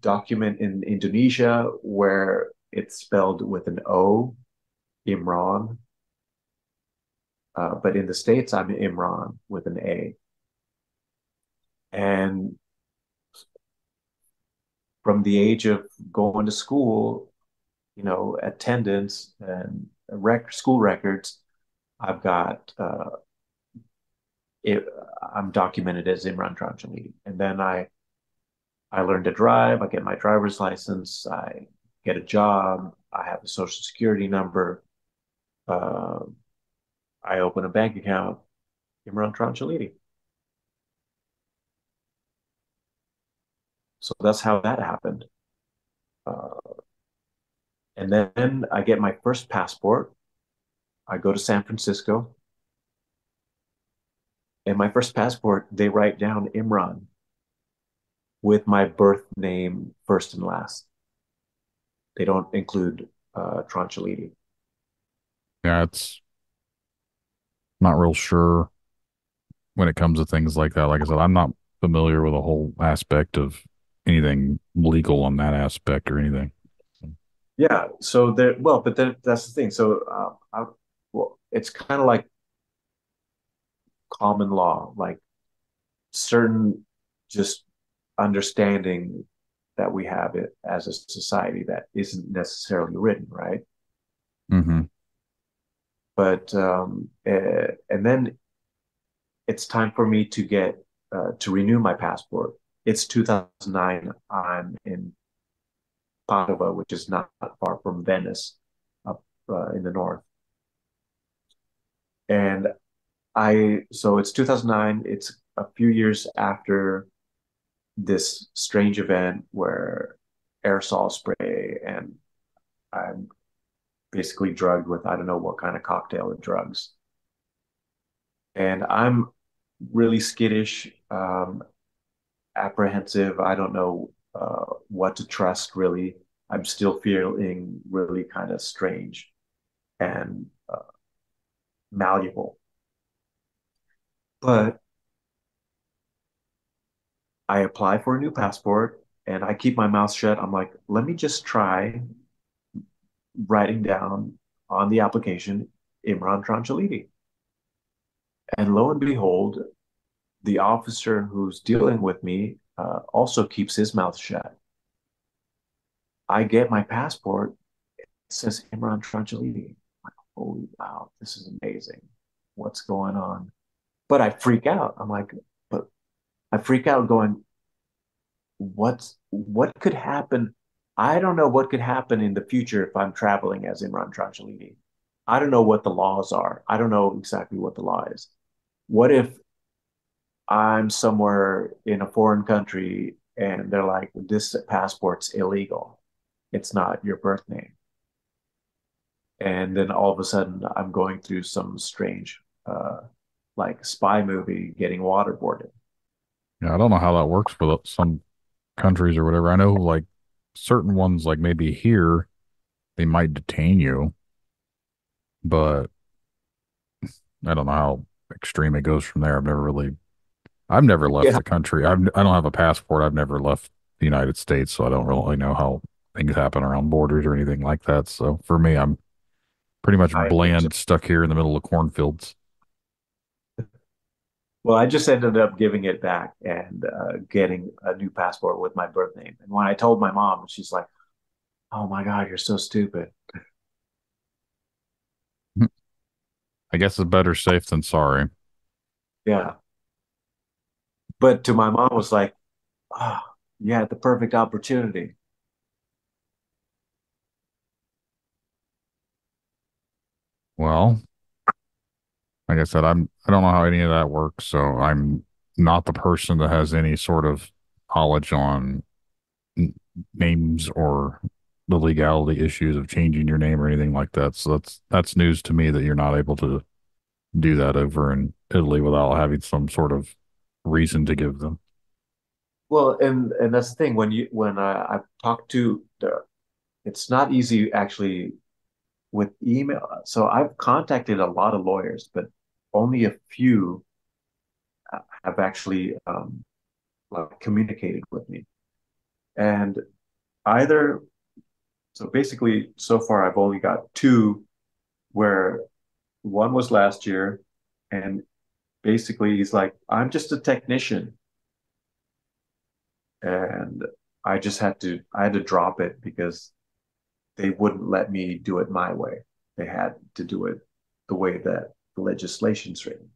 document in Indonesia where it's spelled with an O, Imran. But in the States, I'm Imran with an A. And from the age of going to school, attendance and school records, I've got it. I'm documented as Imran Tranchalidi, and then I learn to drive. I get my driver's license. I get a job. I have a social security number. Uh, I open a bank account. Imran Tranchalidi. So that's how that happened. Uh, and then I get my first passport. I go to San Francisco. And my first passport, they write down Imran with my birth name first and last. They don't include Tronchalidi. Yeah, it's not real sure when it comes to things like that. Like I said, I'm not familiar with a whole aspect of anything legal on that aspect or anything. Yeah. So there, well, but then that's the thing. So, well, it's kind of like common law, like certain just understanding that we have it as a society that isn't necessarily written, right? Mm-hmm. But and then it's time for me to get to renew my passport. It's 2009. I'm in Padova, which is not far from Venice, up in the north. And so it's 2009. It's a few years after this strange event where aerosol spray and I'm basically drugged with I don't know what kind of cocktail of drugs. And I'm really skittish, apprehensive. I don't know what to trust really. I'm still feeling really kind of strange and malleable. But I apply for a new passport and I keep my mouth shut. I'm like, let me just try writing down on the application Imran Tranchalidi. And lo and behold, the officer who's dealing with me also keeps his mouth shut. I get my passport. It says Imran Tranchalidi. Like, holy wow, this is amazing. What's going on? But I freak out. I'm like, but I freak out going, what could happen? I don't know what could happen in the future if I'm traveling as Imran Tranchalidi. I don't know what the laws are. I don't know exactly what the law is. What if I'm somewhere in a foreign country and they're like, this passport's illegal. It's not your birth name. And then all of a sudden I'm going through some strange, like spy movie getting waterboarded. Yeah, I don't know how that works for some countries or whatever. I know like certain ones, like maybe here, they might detain you, but I don't know how extreme it goes from there. I've never left Yeah, the country. I don't have a passport. I've never left the United States, so I don't really know how things happen around borders or anything like that. So for me, I'm pretty much I understand. bland, stuck here in the middle of cornfields. Well, I just ended up giving it back and getting a new passport with my birth name. And when I told my mom, she's like, "Oh my God, you're so stupid." I guess it's better safe than sorry. Yeah. But to my mom was like, "Oh, you had the perfect opportunity." Well, like I said, I don't know how any of that works, so I'm not the person that has any sort of knowledge on n- names or the legality issues of changing your name or anything like that. So that's news to me that you're not able to do that over in Italy without having some sort of reason to give them. Well, and that's the thing when I've talked to it's not easy actually with email. So I've contacted a lot of lawyers, but only a few have actually like communicated with me. And either so basically so far I've only got two where one was last year and basically he's like, I'm just a technician. And I had to drop it because they wouldn't let me do it my way. They had to do it the way that the legislation's written.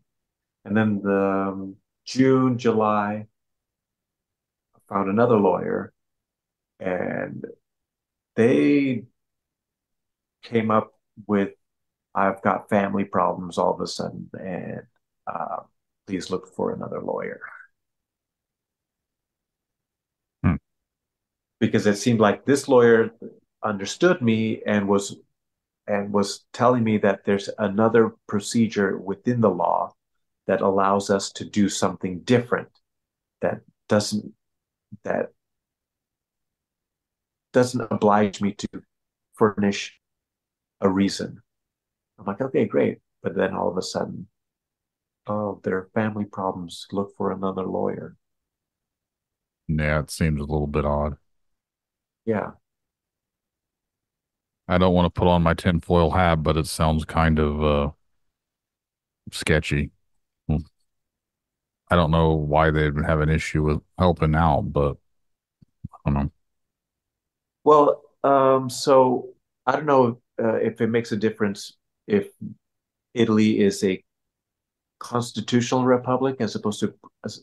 And then the June, July, I found another lawyer, and they came up with, I've got family problems all of a sudden, and uh, please look for another lawyer. Hmm. Because it seemed like this lawyer understood me and was telling me that there's another procedure within the law that allows us to do something different that doesn't that doesn't oblige me to furnish a reason. I'm like, okay, great. But then all of a sudden, oh, there are family problems. Look for another lawyer. Yeah, it seems a little bit odd. Yeah. I don't want to put on my tinfoil hat, but it sounds kind of sketchy. Well, I don't know why they'd have an issue with helping out, but I don't know. Well, so I don't know if it makes a difference if Italy is a constitutional republic as opposed to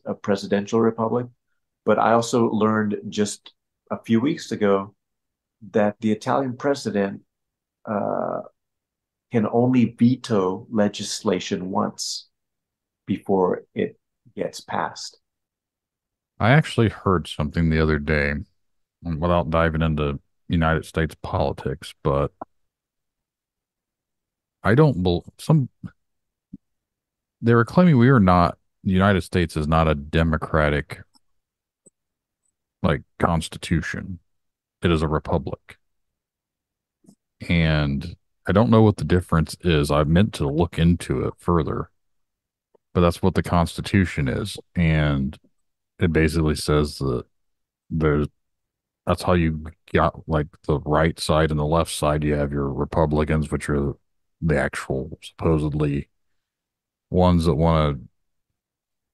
a presidential republic. But I also learned just a few weeks ago that the Italian president uh, can only veto legislation once before it gets passed. I actually heard something the other day, without diving into United States politics, but I don't believe some they were claiming the United States is not a democratic like constitution. It is a republic. And I don't know what the difference is. I meant to look into it further, but that's what the Constitution is. And it basically says that there's that's how you got like the right side and the left side. You have your Republicans, which are the actual supposedly ones that want to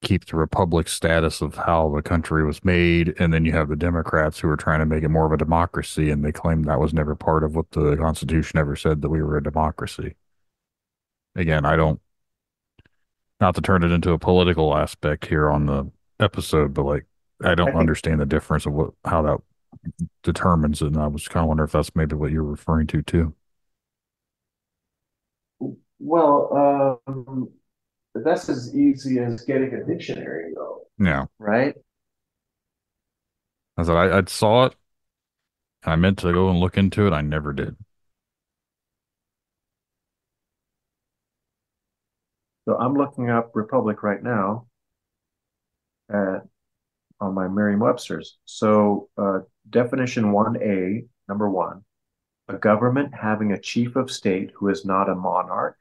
keep the republic status of how the country was made. And then you have the Democrats who are trying to make it more of a democracy. And they claim that was never part of what the Constitution ever said, that we were a democracy. Again, I don't, not to turn it into a political aspect here on the episode, but like, I I don't think, understand the difference of how that determines it. And I was kind of wondering if that's maybe what you're referring to too. well, that's as easy as getting a dictionary, though, Yeah. right? I said, I saw it and I meant to go and look into it. I never did. So I'm looking up republic right now at, on my Merriam-Webster's. So definition 1A, number one, a government having a chief of state who is not a monarch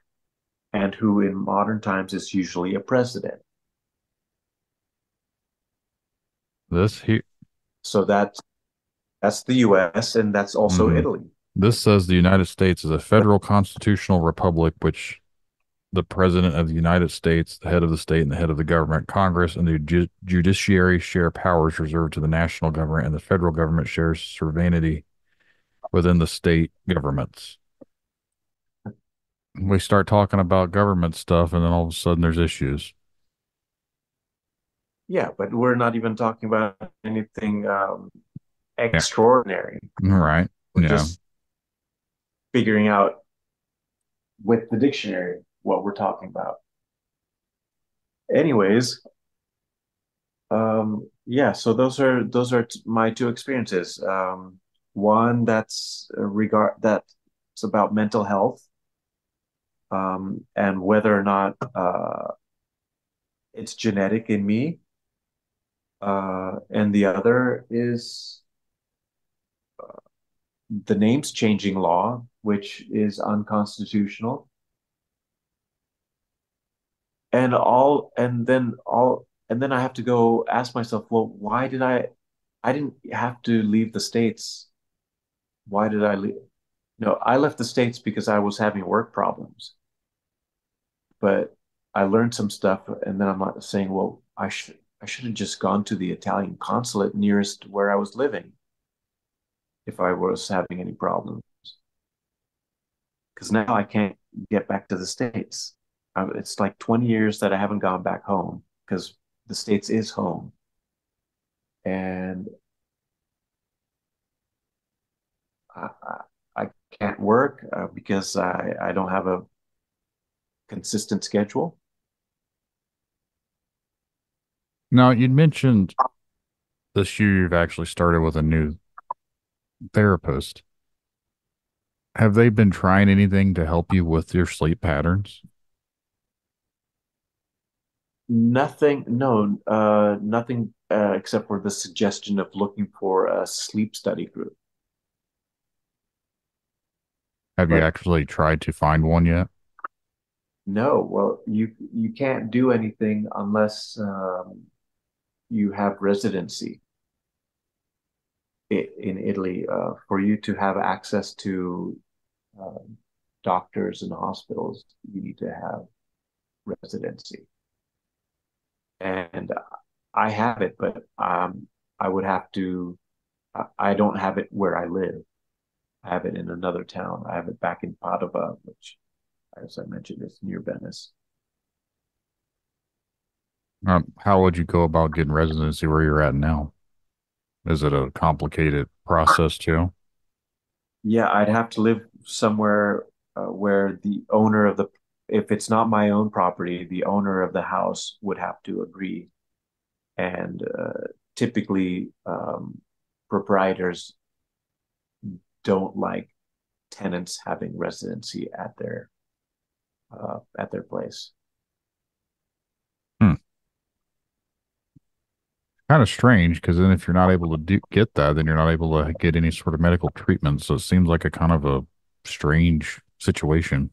and who in modern times is usually a president. This here, So that's the US and that's also mhm. Italy. This says the United States is a federal constitutional republic, which the president of the United States, the head of the state, and the head of the government, Congress, and the judiciary share powers reserved to the national government, and the federal government shares sovereignty within the state governments. We start talking about government stuff, and then all of a sudden there's issues. Yeah, but we're not even talking about anything Yeah. extraordinary. Right. We're Yeah. just figuring out with the dictionary what we're talking about. Anyways, yeah, so those are my two experiences. One that's about mental health, and whether or not it's genetic in me, and the other is the names changing law, which is unconstitutional. And then I have to go ask myself, well, why did I didn't have to leave the States. Why did I leave? No, I left the States because I was having work problems. But I learned some stuff, and then I'm not saying, well, I should have just gone to the Italian consulate nearest where I was living. if I was having any problems. Because now I can't get back to the States. It's like 20 years that I haven't gone back home because the States is home. And I can't work because I don't have a consistent schedule. Now, you'd mentioned this year you've actually started with a new therapist. Have they been trying anything to help you with your sleep patterns? Nothing, no, nothing except for the suggestion of looking for a sleep study group. Have you But actually tried to find one yet? no, well, you can't do anything unless you have residency in Italy. For you to have access to um, doctors and hospitals, you need to have residency. And I have it, but I would have to. I don't have it where I live. I have it in another town. I have it back in Padova, which, as I mentioned, is near Venice. How would you go about getting residency where you're at now? Is it a complicated process too? Yeah, I'd have to live somewhere where the owner of the, if it's not my own property, the owner of the house would have to agree. And typically, proprietors don't like tenants having residency at their place. Hmm. Kind of strange because then if you're not able to get that, then you're not able to get any sort of medical treatment. So it seems like a kind of a strange situation.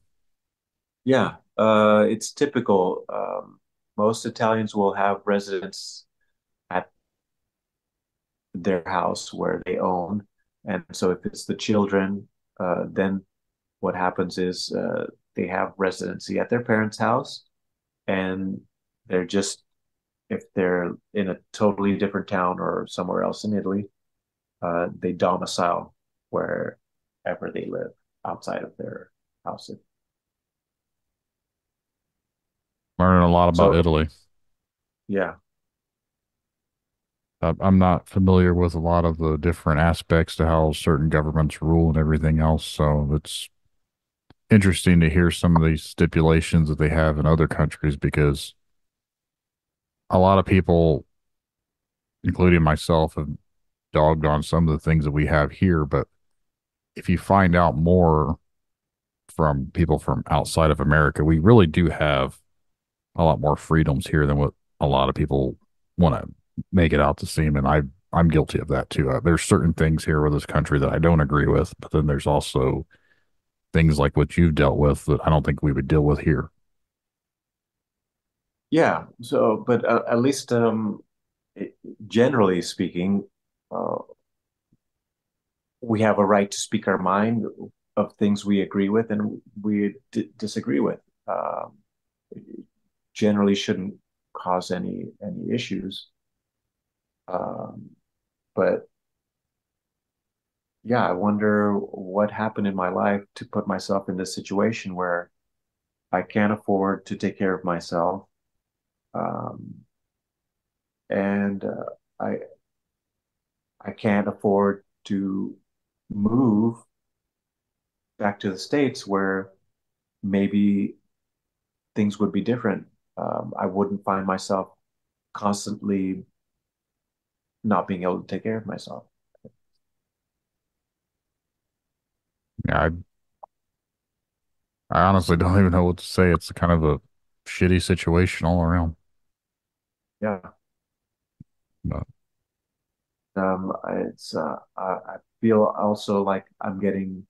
Yeah, it's typical. Most Italians will have residents at their house where they own. And so if it's the children, then what happens is they have residency at their parents' house, and they're just, if they're in a totally different town or somewhere else in Italy, they domicile wherever they live outside of their house. Learning a lot about So Italy. yeah, I'm not familiar with a lot of the different aspects to how certain governments rule and everything else. So it's interesting to hear some of these stipulations that they have in other countries because a lot of people, including myself, have dogged on some of the things that we have here. But if you find out more from people from outside of America, we really do have a lot more freedoms here than what a lot of people want to make it out to seem. And I'm guilty of that too. There's certain things here with this country that I don't agree with, but then there's also things like what you've dealt with that I don't think we would deal with here. yeah. So, but at least it, generally speaking, uh, we have a right to speak our mind of things we agree with and we disagree with. It generally shouldn't cause any issues. Um, but yeah, I wonder what happened in my life to put myself in this situation where I can't afford to take care of myself. Um, and I I can't afford to move back to the States where maybe things would be different. I wouldn't find myself constantly not being able to take care of myself. Yeah, I honestly don't even know what to say. It's kind of a shitty situation all around. Yeah. But I feel also like I'm getting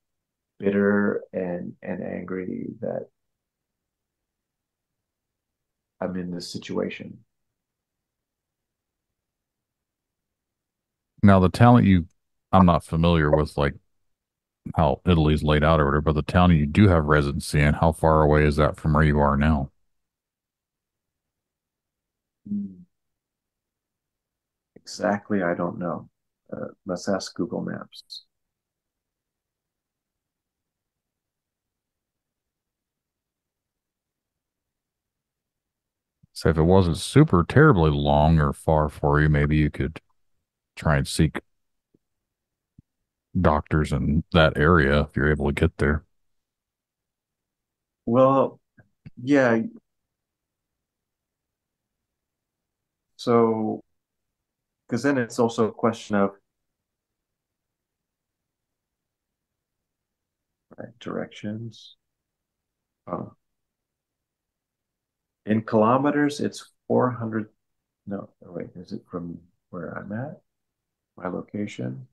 bitter and angry that I'm in this situation. now the talent I'm not familiar with like how Italy's laid out or whatever, but the town you do have residency in, how far away is that from where you are now? Hmm. Exactly, I don't know. Let's ask Google Maps. So if it wasn't super terribly long or far for you, maybe you could try and seek doctors in that area if you're able to get there. Well, yeah. So, because then it's also a question of right, directions. Oh, in kilometers, it's 400. No, wait, is it from where I'm at? My location?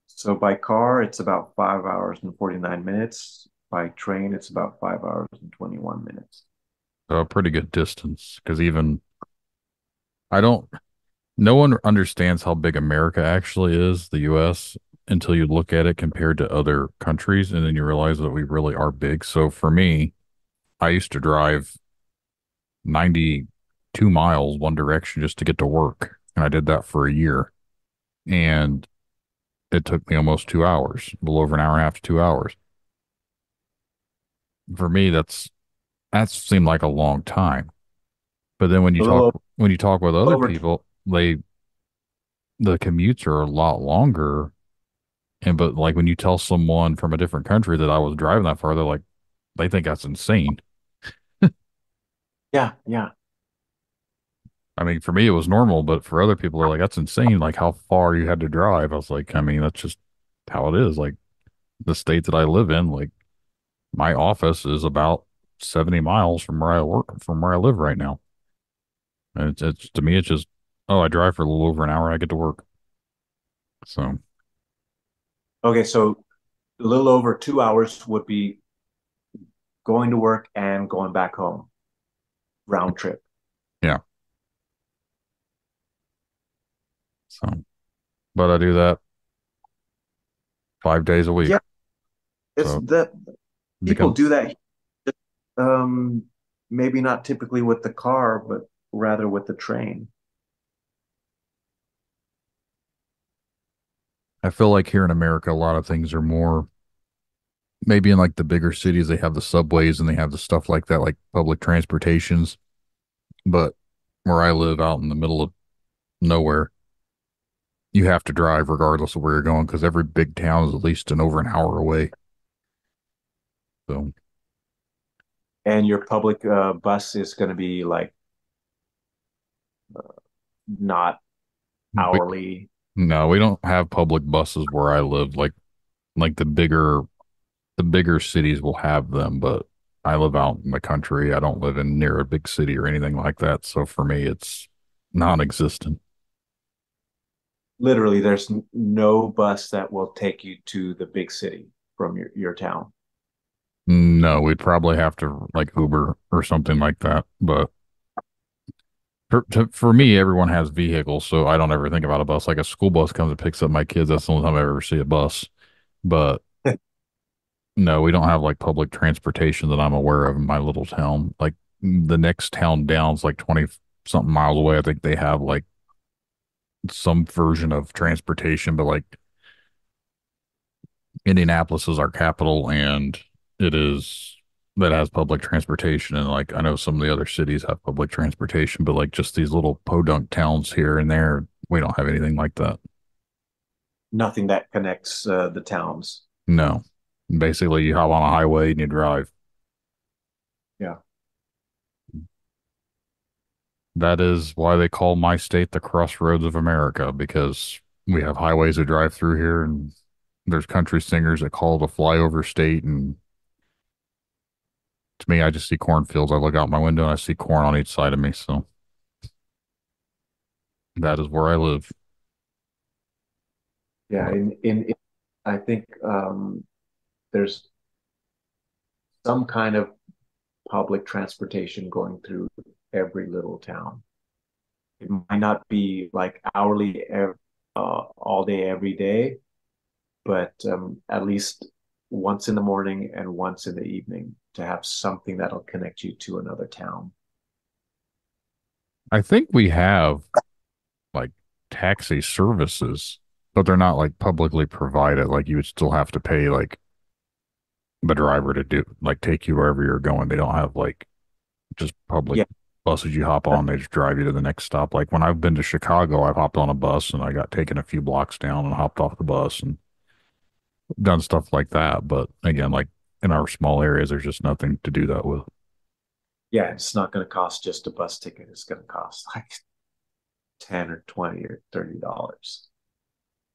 So by car, it's about 5 hours and 49 minutes. By train, it's about 5 hours and 21 minutes. So a pretty good distance because even I don't, no one understands how big America actually is, the US, until you look at it compared to other countries. And then you realize that we really are big. So for me, I used to drive 92 miles one direction just to get to work. And I did that for a year. And it took me almost 2 hours, a little over an hour and a half to 2 hours. For me, that seemed like a long time. But then A little when you talk with other over, people, the commutes are a lot longer. And but like when you tell someone from a different country that I was driving that far, they're like, they think that's insane. yeah, yeah. I mean, for me it was normal, but for other people, they're like, that's insane. Like how far you had to drive. I was like, I mean, that's just how it is. Like the state that I live in, like my office is about 70 miles from where I work, from where I live right now. And it's to me, it's just, oh, I drive for a little over an hour, I get to work. So Okay, so a little over 2 hours would be going to work and going back home, round trip. yeah. So, but I do that 5 days a week. Yeah, it's So that people become, do that. Um, maybe not typically with the car, but rather with the train. I feel like here in America, a lot of things are more, maybe in like the bigger cities, they have the subways and they have the stuff like that, like public transportations. But where I live out in the middle of nowhere, you have to drive regardless of where you're going because every big town is at least over an hour away. So And your public bus is going to be like not we, hourly. no, we don't have public buses where I live. Like the bigger cities will have them, but I live out in the country. I don't live in near a big city or anything like that. So for me, it's non-existent. Literally, there's no bus that will take you to the big city from your town. No, we'd probably have to like Uber or something like that. But for me, everyone has vehicles, so I don't ever think about a bus. Like a school bus comes and picks up my kids. That's the only time I ever see a bus. But no, we don't have like public transportation that I'm aware of in my little town. Like the next town down is like 20 something miles away. I think they have like some version of transportation, but like Indianapolis is our capital and it is that has public transportation. And like I know some of the other cities have public transportation, but like just these little podunk towns here and there, we don't have anything like that. Nothing that connects the towns. No. Basically, you hop on a highway and you drive. Yeah. That is why they call my state the crossroads of America, because we have highways that drive through here and there's country singers that call it a flyover state. And to me, I just see cornfields. I look out my window and I see corn on each side of me. So that is where I live. Yeah. But I think there's some kind of public transportation going through every little town. It might not be like hourly all day, every day, but at least once in the morning and once in the evening to have something that'll connect you to another town. I think we have like taxi services, but they're not like publicly provided. Like you would still have to pay like the driver to do like take you wherever you're going. They don't have like just public Yeah, buses you hop on. They just drive you to the next stop. Like when I've been to Chicago, I've hopped on a bus and I got taken a few blocks down and hopped off the bus and done stuff like that. But again, like in our small areas, there's just nothing to do that with. yeah, it's not going to cost just a bus ticket. It's going to cost like 10 or 20 or $30.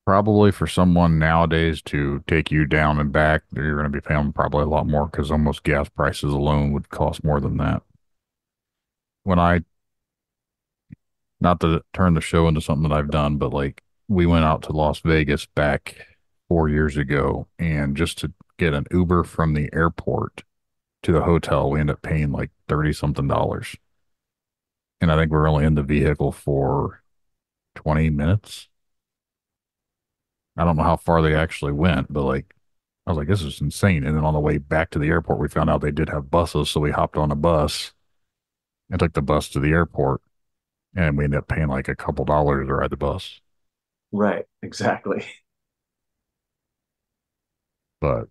Probably for someone nowadays to take you down and back, you're going to be paying probably a lot more because almost gas prices alone would cost more than that. When I, not to turn the show into something that I've done, but like we went out to Las Vegas back 4 years ago, and just to get an Uber from the airport to the hotel, we ended up paying like 30 something dollars. And I think we're only in the vehicle for 20 minutes. I don't know how far they actually went, but like, I was like, this is insane. And then on the way back to the airport, we found out they did have buses. So we hopped on a bus and took the bus to the airport, and we ended up paying like a couple dollars to ride the bus. Right, exactly. But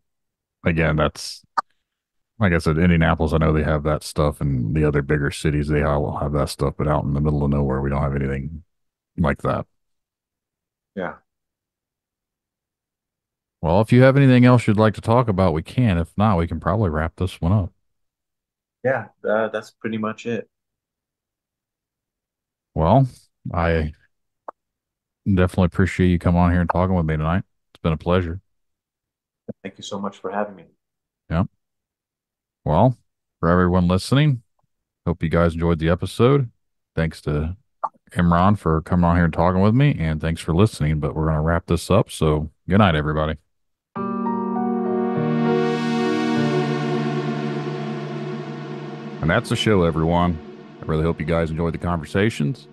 again, that's like I said, Indianapolis, I know they have that stuff, and the other bigger cities, they all have that stuff, but out in the middle of nowhere, we don't have anything like that. Yeah. Well, if you have anything else you'd like to talk about, we can. If not, we can probably wrap this one up. Yeah, that's pretty much it. Well, I definitely appreciate you coming on here and talking with me tonight. It's been a pleasure. Thank you so much for having me. Yeah. Well, for everyone listening, hope you guys enjoyed the episode. Thanks to Imran for coming on here and talking with me, and thanks for listening. But we're going to wrap this up. So good night, everybody. And that's the show, everyone. I really hope you guys enjoyed the conversations.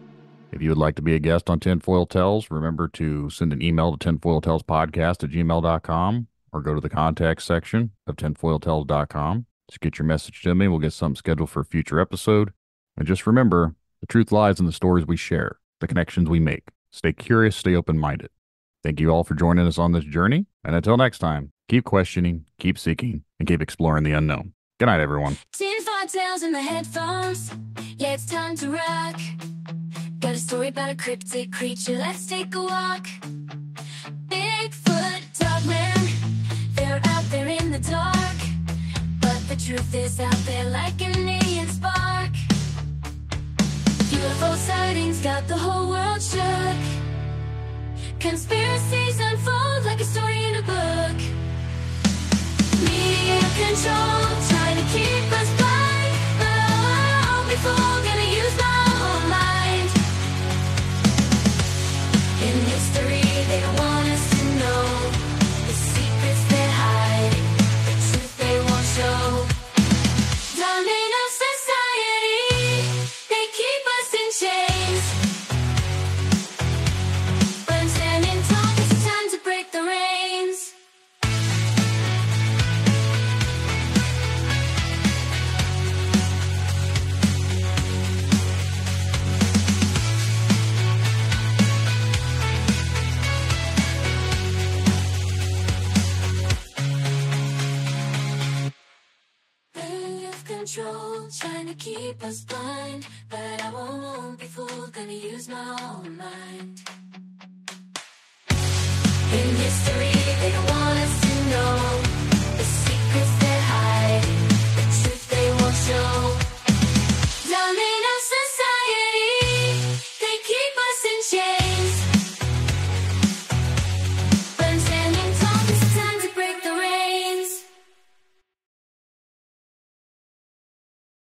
If you would like to be a guest on Tinfoil Tales, remember to send an email to tinfoiltalespodcast@gmail.com or go to the contact section of tinfoiltales.com. Just get your message to me. We'll get something scheduled for a future episode. And just remember, the truth lies in the stories we share, the connections we make. Stay curious, stay open-minded. Thank you all for joining us on this journey. And until next time, keep questioning, keep seeking, and keep exploring the unknown. Good night, everyone. Tinfoil Tales in the headphones. Yeah, it's time to rock. Got a story about a cryptid creature. Let's take a walk. Bigfoot, dogman, they're out there in the dark. But the truth is out there like an alien spark. UFO sightings got the whole world shook. Conspiracies unfold like a story in a book. Media control, trying to keep us blind. But oh, before gonna use my own mind. In history, they don't want us to know the secrets they hide, the truth they won't show. Dominant of society, they keep us in chains. But I'm standing tall, it's time to break the reins. Control, trying to keep us blind. But I won't be fooled, gonna use my own mind. In history